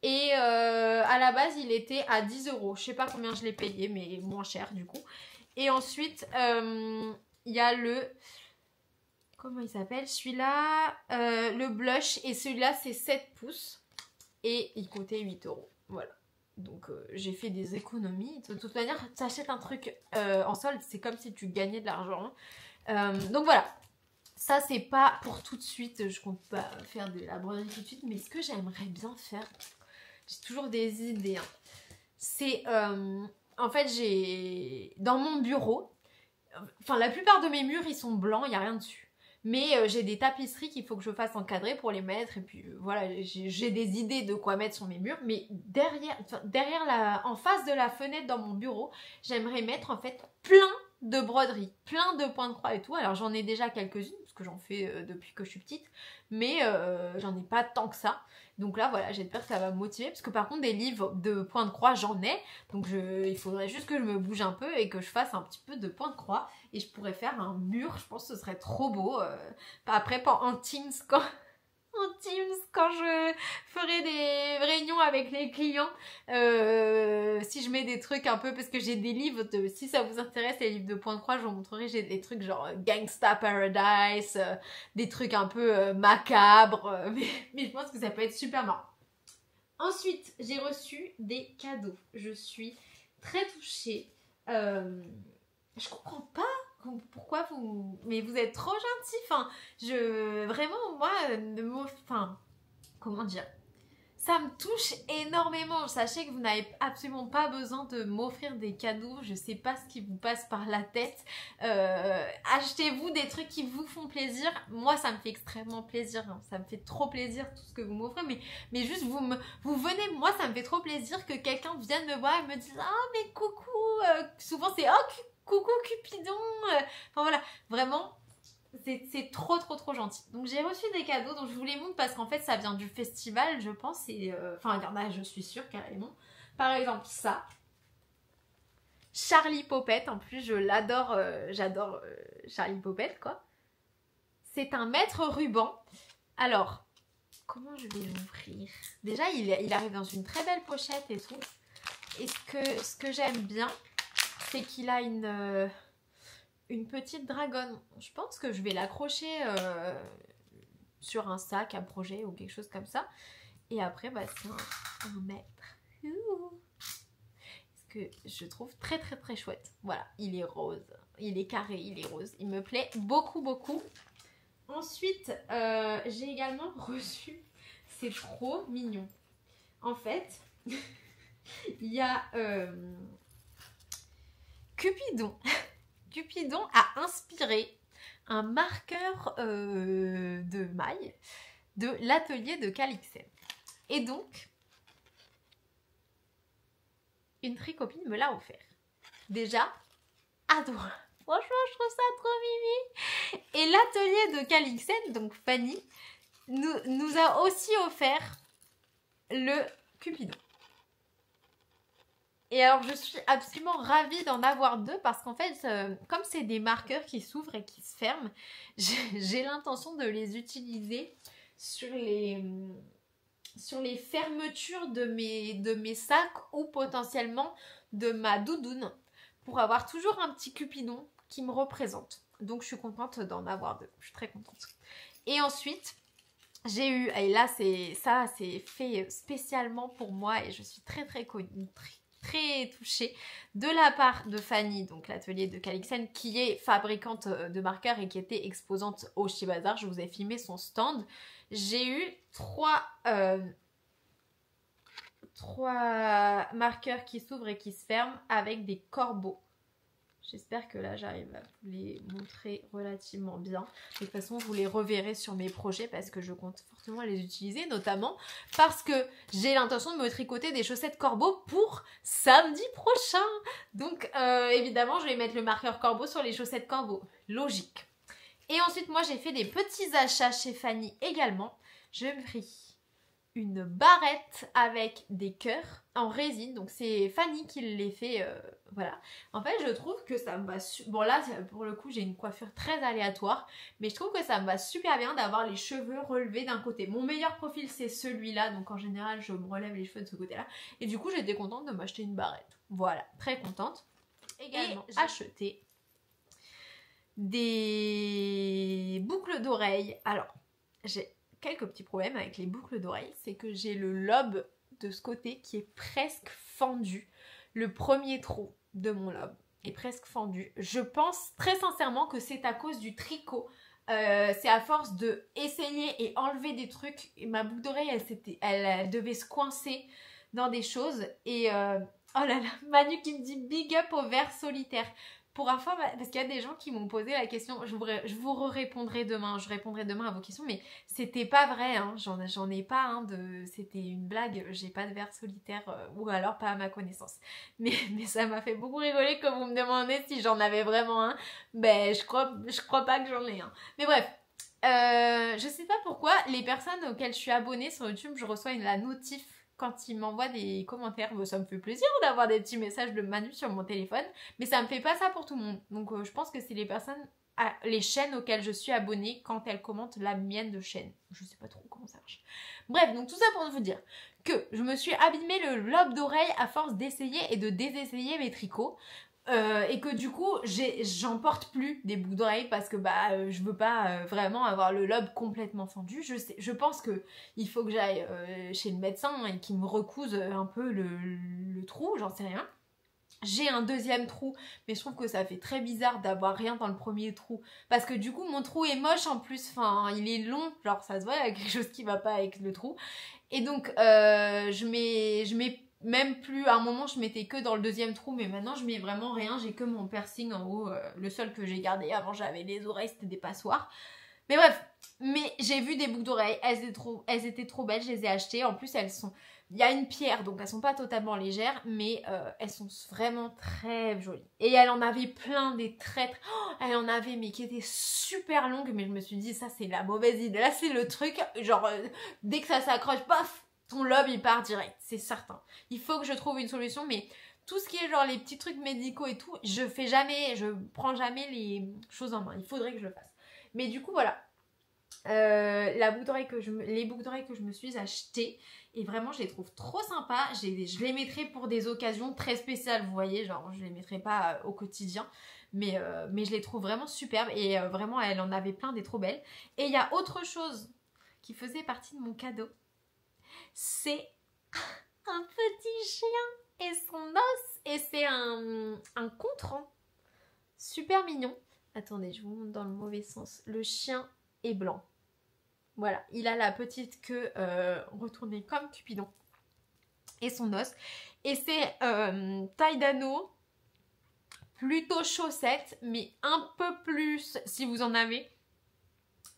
Et à la base il était à 10 €. Je sais pas combien je l'ai payé mais moins cher du coup. Et ensuite il y a le... Comment il s'appelle? Celui-là, le blush. Et celui-là c'est 7 pouces. Et il coûtait 8 €. Voilà. Donc j'ai fait des économies. De toute manière tu achètes un truc en solde, c'est comme si tu gagnais de l'argent. Donc voilà. Ça, c'est pas pour tout de suite. Je compte pas faire de la broderie tout de suite. Mais ce que j'aimerais bien faire, j'ai toujours des idées. Hein. C'est, en fait, j'ai dans mon bureau, enfin la plupart de mes murs, ils sont blancs, il n'y a rien dessus. Mais j'ai des tapisseries qu'il faut que je fasse encadrer pour les mettre. Et puis voilà, j'ai des idées de quoi mettre sur mes murs. Mais derrière en face de la fenêtre dans mon bureau, j'aimerais mettre en fait plein de broderie, plein de points de croix et tout. Alors j'en ai déjà quelques-unes parce que j'en fais depuis que je suis petite, mais j'en ai pas tant que ça. Donc là voilà, j'espère que ça va me motiver parce que par contre des livres de points de croix j'en ai, donc il faudrait juste que je me bouge un peu et que je fasse un petit peu de points de croix et je pourrais faire un mur, je pense que ce serait trop beau. Après en Teams quand je ferai des réunions avec les clients, si je mets des trucs un peu, parce que j'ai des livres, si ça vous intéresse les livres de points de croix, je vous montrerai, j'ai des trucs genre Gangsta Paradise, des trucs un peu macabres, mais je pense que ça peut être super marrant. Ensuite, j'ai reçu des cadeaux, je suis très touchée, je comprends pas pourquoi mais vous êtes trop gentils, enfin, vraiment, moi, enfin, comment dire, ça me touche énormément. Sachez que vous n'avez absolument pas besoin de m'offrir des cadeaux, je sais pas ce qui vous passe par la tête, achetez-vous des trucs qui vous font plaisir. Moi ça me fait extrêmement plaisir, hein. Ça me fait trop plaisir tout ce que vous m'offrez, mais juste vous venez, moi ça me fait trop plaisir que quelqu'un vienne me voir et me dise « Ah mais coucou !» Souvent c'est « Oh coucou Cupidon !» Enfin voilà, vraiment c'est trop gentil. Donc j'ai reçu des cadeaux, donc je vous les montre parce qu'en fait ça vient du festival je pense, et enfin il y en a je suis sûre carrément. Par exemple ça, Charlie Poppet, en plus je l'adore, j'adore Charlie Poppet quoi. C'est un mètre ruban. Alors comment je vais l'ouvrir? Déjà il arrive dans une très belle pochette et tout, et ce que j'aime bien c'est qu'il a une petite dragonne. Je pense que je vais l'accrocher sur un sac, un projet ou quelque chose comme ça. Et après, bah, c'est un mètre. Ce que je trouve très chouette. Voilà, il est rose. Il est carré, il est rose. Il me plaît beaucoup. Ensuite, j'ai également reçu... C'est trop mignon. En fait, il y a Cupidon. Cupidon a inspiré un marqueur de maille de l'atelier de Calixen. Et donc, une tricopine me l'a offert. Déjà, adorable. Franchement, je trouve ça trop mimi. Et l'atelier de Calixen, donc Fanny, nous a aussi offert le Cupidon. Et alors je suis absolument ravie d'en avoir deux parce qu'en fait, comme c'est des marqueurs qui s'ouvrent et qui se ferment, j'ai l'intention de les utiliser sur les fermetures de mes sacs ou potentiellement de ma doudoune pour avoir toujours un petit Cupidon qui me représente. Donc je suis contente d'en avoir deux, je suis très contente. Et ensuite, j'ai eu, et là c'est fait spécialement pour moi et je suis très touchée de la part de Fanny, donc l'atelier de Calixen, qui est fabricante de marqueurs et qui était exposante au Chibazar. Je vous ai filmé son stand. J'ai eu trois marqueurs qui s'ouvrent et qui se ferment avec des corbeaux. J'espère que là j'arrive à vous les montrer relativement bien. De toute façon vous les reverrez sur mes projets parce que je compte fortement les utiliser, notamment parce que j'ai l'intention de me tricoter des chaussettes corbeaux pour samedi prochain. Donc évidemment je vais mettre le marqueur corbeau sur les chaussettes corbeaux, logique. Et ensuite moi j'ai fait des petits achats chez Fanny également. Je me pris une barrette avec des cœurs en résine, donc c'est Fanny qui les fait, voilà. En fait je trouve que ça me va, bon là pour le coup j'ai une coiffure très aléatoire, mais je trouve que ça me va super bien d'avoir les cheveux relevés d'un côté. Mon meilleur profil c'est celui-là, donc en général je me relève les cheveux de ce côté-là, et du coup j'étais contente de m'acheter une barrette, voilà, très contente. Également j'ai acheté des boucles d'oreilles. Alors j'ai quelques petits problèmes avec les boucles d'oreilles, c'est que j'ai le lobe de ce côté qui est presque fendu. Le premier trou de mon lobe est presque fendu. Je pense très sincèrement que c'est à cause du tricot. C'est à force de essayer et enlever des trucs. Et ma boucle d'oreille, elle devait se coincer dans des choses. Et oh là là, Manu qui me dit big up au ver solitaire. pour info, parce qu'il y a des gens qui m'ont posé la question, je vous répondrai demain, je répondrai demain à vos questions, mais c'était pas vrai, hein, j'en ai pas, hein, c'était une blague, j'ai pas de verre solitaire, ou alors pas à ma connaissance. Mais ça m'a fait beaucoup rigoler quand vous me demandez si j'en avais vraiment un. Ben, je crois pas que j'en ai un. Mais bref, je sais pas pourquoi, les personnes auxquelles je suis abonnée sur YouTube, je reçois la notif quand ils m'envoient des commentaires. Ça me fait plaisir d'avoir des petits messages de Manu sur mon téléphone, mais ça me fait pas ça pour tout le monde. Donc je pense que c'est les chaînes auxquelles je suis abonnée quand elles commentent la mienne de chaîne. Je sais pas trop comment ça marche. Bref, donc tout ça pour vous dire que je me suis abîmé le lobe d'oreille à force d'essayer et de désessayer mes tricots. Et que du coup j'en porte plus des boucles d'oreilles parce que je veux pas vraiment avoir le lobe complètement fendu. Je pense que il faut que j'aille chez le médecin et qu'il me recouse un peu le trou, j'en sais rien. J'ai un deuxième trou, mais je trouve que ça fait très bizarre d'avoir rien dans le premier trou. Parce que du coup, mon trou est moche en plus. Enfin, il est long. Genre, ça se voit, il y a quelque chose qui va pas avec le trou. Et donc, je mets même plus... À un moment, je mettais que dans le deuxième trou. Mais maintenant, je mets vraiment rien. J'ai que mon piercing en haut. Le seul que j'ai gardé. Avant, j'avais les oreilles, c'était des passoires. Mais bref. Mais j'ai vu des boucles d'oreilles. Elles étaient trop belles. Je les ai achetées. En plus, elles sont... Il y a une pierre, donc elles sont pas totalement légères, mais elles sont vraiment très jolies. Et elle en avait plein des traîtres. Oh, elle en avait, mais qui étaient super longues, mais je me suis dit, ça c'est la mauvaise idée. Là c'est le truc, genre, dès que ça s'accroche, paf, ton lobe il part direct, c'est certain. Il faut que je trouve une solution, mais tout ce qui est genre les petits trucs médicaux et tout, je prends jamais les choses en main. Il faudrait que je le fasse. Mais du coup, voilà. Les boucles d'oreilles que je me suis achetées, et vraiment je les trouve trop sympas. Je les mettrai pour des occasions très spéciales, vous voyez, genre je les mettrai pas au quotidien, mais je les trouve vraiment superbes. Et vraiment elle en avait plein des trop belles. Et il y a autre chose qui faisait partie de mon cadeau, c'est un petit chien et son os. Et c'est un contran super mignon. Attendez, je vous montre dans le mauvais sens. Le chien est blanc. Voilà, il a la petite queue retournée comme Cupidon et son os. Et c'est taille d'anneau, plutôt chaussette, mais un peu plus, si vous en avez,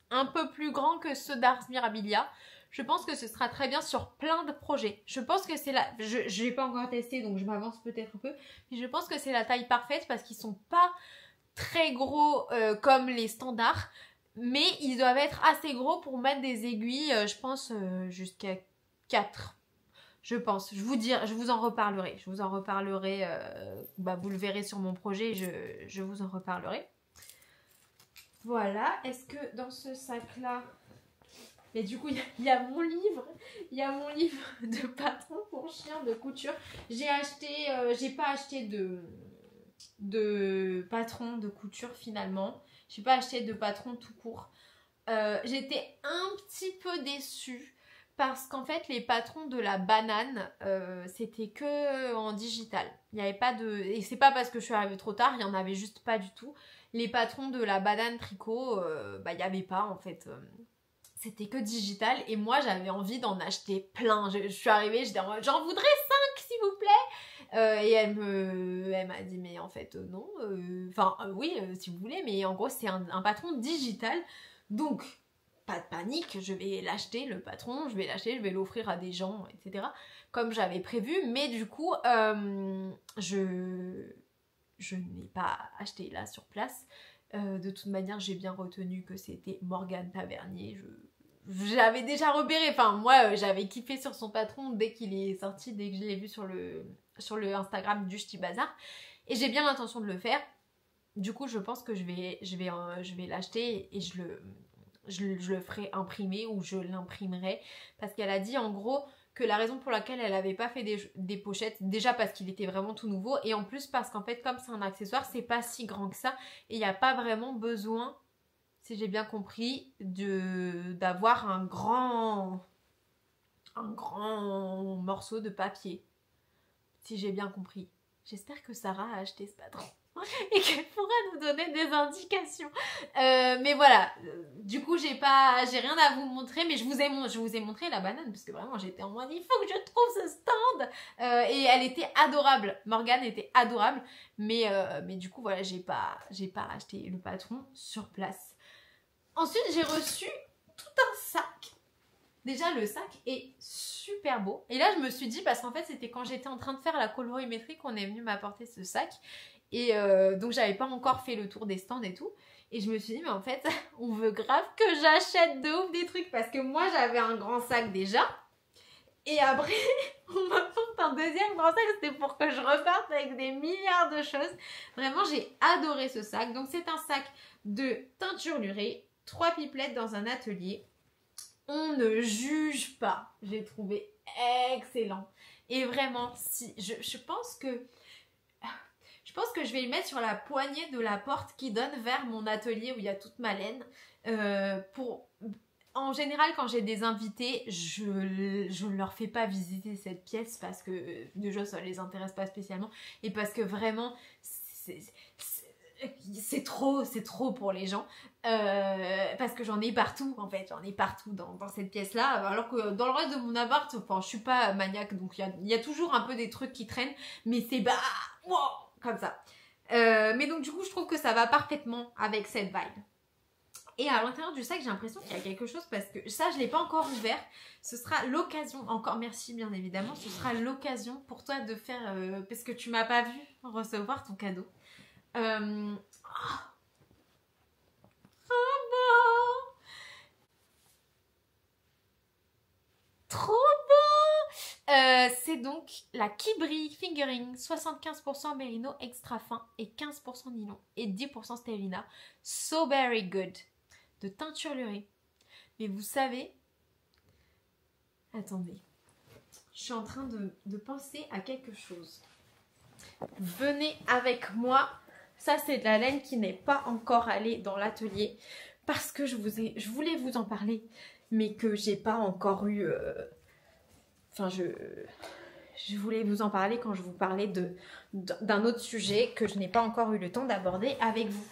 un peu plus grand que ceux d'Ars Mirabilia. Je pense que ce sera très bien sur plein de projets. Je pense que c'est la... Je n'ai pas encore testé, donc je m'avance peut-être un peu. Mais je pense que c'est la taille parfaite parce qu'ils sont pas très gros comme les standards. Mais ils doivent être assez gros pour mettre des aiguilles, je pense, jusqu'à 4. Je pense. Je vous en reparlerai. Je vous en reparlerai. Vous le verrez sur mon projet. Je vous en reparlerai. Voilà. Est-ce que dans ce sac-là... Mais du coup, il y a mon livre. Il y a mon livre de patron pour chien de couture. J'ai pas acheté de patron de couture finalement. J'ai pas acheté de patron tout court. J'étais un petit peu déçue parce qu'en fait les patrons de la banane c'était que en digital. Il n'y avait pas de... Et c'est pas parce que je suis arrivée trop tard, il n'y en avait juste pas du tout. Les patrons de la banane tricot, il n'y avait pas en fait. C'était que digital et moi j'avais envie d'en acheter plein. Je suis arrivée, j'en voudrais 5 s'il vous plaît. Et elle m'a dit mais en fait non, oui si vous voulez, mais en gros c'est un patron digital, donc pas de panique, je vais l'acheter le patron, je vais l'offrir à des gens, etc. comme j'avais prévu, mais du coup je n'ai pas acheté là sur place. De toute manière j'ai bien retenu que c'était Morgane Tavernier. J'avais déjà repéré, enfin moi j'avais kiffé sur son patron dès qu'il est sorti, dès que je l'ai vu sur le Instagram du Ch'ti Bazar, et j'ai bien l'intention de le faire. Du coup je pense que je vais l'acheter et je le ferai imprimer, ou je l'imprimerai, parce qu'elle a dit en gros que la raison pour laquelle elle n'avait pas fait des pochettes, déjà parce qu'il était vraiment tout nouveau, et en plus parce qu'en fait comme c'est un accessoire c'est pas si grand que ça, et il n'y a pas vraiment besoin, si j'ai bien compris, d'avoir un grand morceau de papier. Si j'ai bien compris. J'espère que Sarah a acheté ce patron. et qu'elle pourra nous donner des indications. Mais voilà, du coup j'ai rien à vous montrer, mais je vous ai montré la banane parce que vraiment j'étais en mode il faut que je trouve ce stand et elle était adorable. Morgane était adorable, mais du coup voilà, j'ai pas acheté le patron sur place. Ensuite j'ai reçu tout un sac. Déjà le sac est super beau et là je me suis dit, parce qu'en fait c'était quand j'étais en train de faire la colorimétrie qu'on est venu m'apporter ce sac. Et donc j'avais pas encore fait le tour des stands et tout. Et je me suis dit, mais en fait, on veut grave que j'achète de ouf des trucs. Parce que moi, j'avais un grand sac déjà. Et après, on m'apporte un deuxième grand sac. C'était pour que je reparte avec des milliards de choses. Vraiment, j'ai adoré ce sac. Donc c'est un sac de teinture lurée. 3 pipelettes dans un atelier. On ne juge pas. J'ai trouvé excellent. Et vraiment, si je pense que je vais le mettre sur la poignée de la porte qui donne vers mon atelier où il y a toute ma laine. En général, quand j'ai des invités, je ne leur fais pas visiter cette pièce parce que déjà ça ne les intéresse pas spécialement et parce que vraiment c'est trop pour les gens. Parce que j'en ai partout en fait, j'en ai partout dans cette pièce là, alors que dans le reste de mon appart, enfin je suis pas maniaque, donc il y a toujours un peu des trucs qui traînent, mais c'est wow, comme ça. Mais donc du coup je trouve que ça va parfaitement avec cette vibe. Et à l'intérieur du sac j'ai l'impression qu'il y a quelque chose, parce que ça je l'ai pas encore ouvert. Ce sera l'occasion, encore merci bien évidemment, ce sera l'occasion pour toi de faire, parce que tu m'as pas vu recevoir ton cadeau. Trop beau. C'est donc la Kibri Fingering 75% mérino extra fin et 15% nylon et 10% stevina. So very good. De teinture lurée. Mais vous savez, attendez, je suis en train de penser à quelque chose. Venez avec moi. Ça c'est de la laine qui n'est pas encore allée dans l'atelier parce que je voulais vous en parler, mais que j'ai pas encore eu. Enfin, je voulais vous en parler quand je vous parlais d'un autre sujet que je n'ai pas encore eu le temps d'aborder avec vous.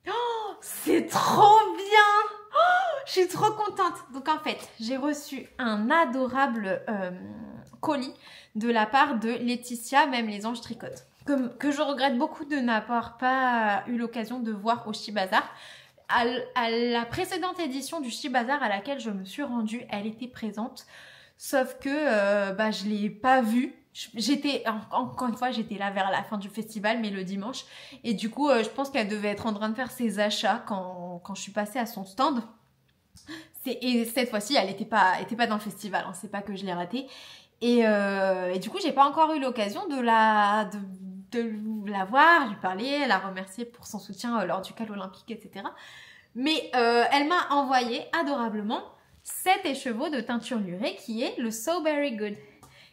Oh, c'est trop bien! Oh, je suis trop contente. Donc en fait, j'ai reçu un adorable colis de la part de Laetitia, même les anges tricotent, que je regrette beaucoup de n'avoir pas eu l'occasion de voir au Shibazar. À la précédente édition du Shibazar à laquelle je me suis rendue, elle était présente, sauf que je ne l'ai pas vue. Encore une fois, j'étais là vers la fin du festival, mais le dimanche, et du coup je pense qu'elle devait être en train de faire ses achats quand je suis passée à son stand. Et cette fois-ci elle n'était pas dans le festival, hein, c'est pas que je l'ai ratée. Et du coup j'ai pas encore eu l'occasion de la voir, lui parler, la remercier pour son soutien lors du Cal Olympique, etc. Mais elle m'a envoyé adorablement cet écheveau de teinture lurée qui est le So Very Good.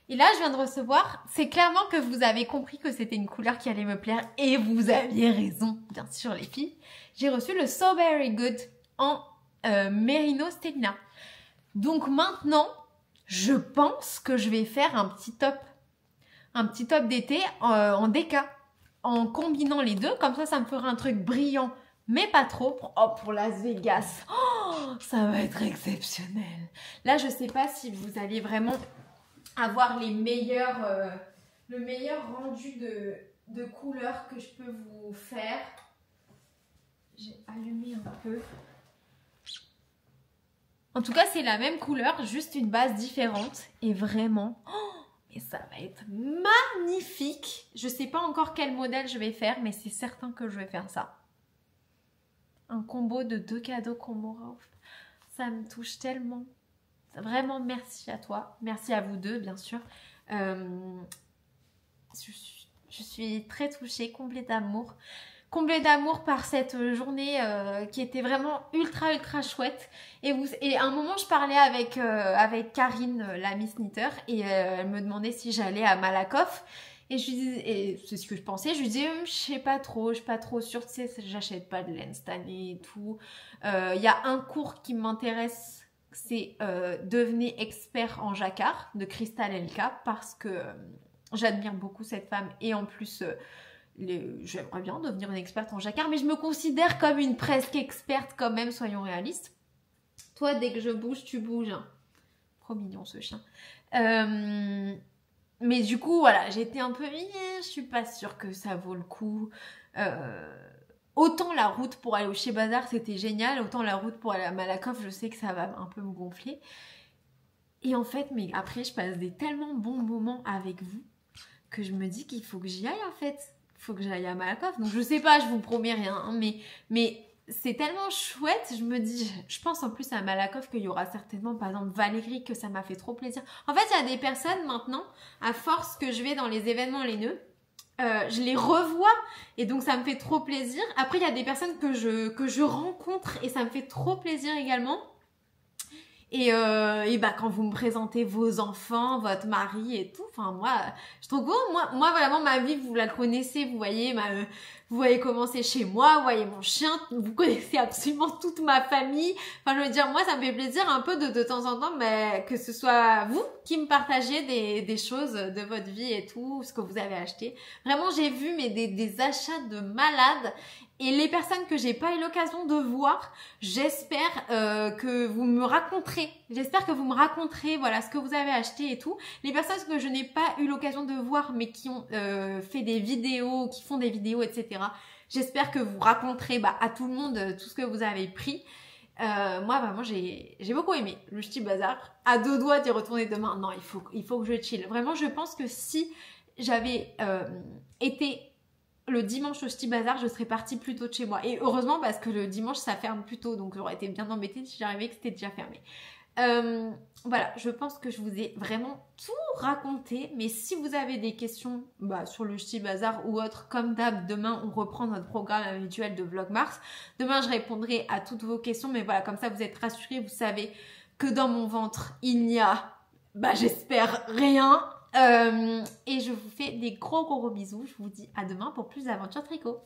Et là je viens de recevoir, c'est clairement que vous avez compris que c'était une couleur qui allait me plaire et vous aviez raison, bien sûr les filles. J'ai reçu le So Very Good en Merino Stevina. Donc maintenant, je pense que je vais faire un petit top d'été en déca, en combinant les deux, comme ça me fera un truc brillant, mais pas trop, pour Las Vegas. Oh, ça va être exceptionnel. Là, je sais pas si vous allez vraiment avoir le meilleur rendu de couleurs que je peux vous faire. J'ai allumé un peu. En tout cas, c'est la même couleur, juste une base différente. Et vraiment, mais ça va être magnifique. Je ne sais pas encore quel modèle je vais faire, mais c'est certain que je vais faire ça. Un combo de 2 cadeaux qu'on m'aura offert. Ça me touche tellement. Vraiment, merci à toi. Merci à vous deux, bien sûr. Je suis très touchée, comblée d'amour. Comblée d'amour par cette journée qui était vraiment ultra chouette. Et à un moment, je parlais avec Karine, la Miss Knitter, et elle me demandait si j'allais à Malakoff. Et je lui disais, et c'est ce que je pensais, je lui disais, je suis pas trop sûre, tu sais, j'achète pas de laine cette année et tout. Y a un cours qui m'intéresse, c'est Devenez expert en jacquard de Crystal Elka, parce que j'admire beaucoup cette femme et en plus j'aimerais bien devenir une experte en jacquard, mais je me considère comme une presque experte quand même, soyons réalistes. Toi, dès que je bouge, tu bouges. Hein. Trop mignon ce chien. Mais du coup, voilà, j'étais un peu... je suis pas sûre que ça vaut le coup. Autant la route pour aller au Chez Bazar, c'était génial. Autant la route pour aller à Malakoff, je sais que ça va un peu me gonfler. Et en fait, mais après, je passe des tellement bons moments avec vous que je me dis qu'il faut que j'y aille en fait. Il faut que j'aille à Malakoff. Donc je sais pas, je vous promets rien, hein, mais c'est tellement chouette. Je me dis, je pense en plus à Malakoff qu'il y aura certainement par exemple Valérie, que ça m'a fait trop plaisir. En fait, il y a des personnes maintenant, à force que je vais dans les événements laineux, je les revois et donc ça me fait trop plaisir. Après, il y a des personnes que je rencontre et ça me fait trop plaisir également. Et bah, quand vous me présentez vos enfants, votre mari et tout, enfin moi, je trouve beau. Moi vraiment ma vie, vous la connaissez, vous voyez vous voyez comment c'est chez moi, vous voyez mon chien, vous connaissez absolument toute ma famille. Enfin, je veux dire, moi, ça me fait plaisir un peu de temps en temps, mais que ce soit vous qui me partagez des choses de votre vie et tout, ce que vous avez acheté. Vraiment, j'ai vu des achats de malades. Et les personnes que j'ai pas eu l'occasion de voir, j'espère que vous me raconterez. J'espère que vous me raconterez, voilà, ce que vous avez acheté et tout. Les personnes que je n'ai pas eu l'occasion de voir, mais qui ont fait des vidéos, qui font des vidéos, etc. J'espère que vous raconterez à tout le monde tout ce que vous avez pris. Moi, vraiment, j'ai beaucoup aimé le Ch'ti Bazar. À deux doigts d'y retourner demain. Non, il faut que je chill. Vraiment, je pense que si j'avais été le dimanche au Ch'ti Bazar, je serais partie plus tôt de chez moi. Et heureusement, parce que le dimanche, ça ferme plus tôt. Donc, j'aurais été bien embêtée si j'arrivais que c'était déjà fermé. Voilà, je pense que je vous ai vraiment tout raconté. Mais si vous avez des questions sur le Ch'ti Bazar ou autre, comme d'hab, demain, on reprend notre programme habituel de Vlog Mars. Demain, je répondrai à toutes vos questions. Mais voilà, comme ça, vous êtes rassurés. Vous savez que dans mon ventre, il n'y a, j'espère, rien. Et je vous fais des gros bisous. Je vous dis à demain pour plus d'aventures tricot.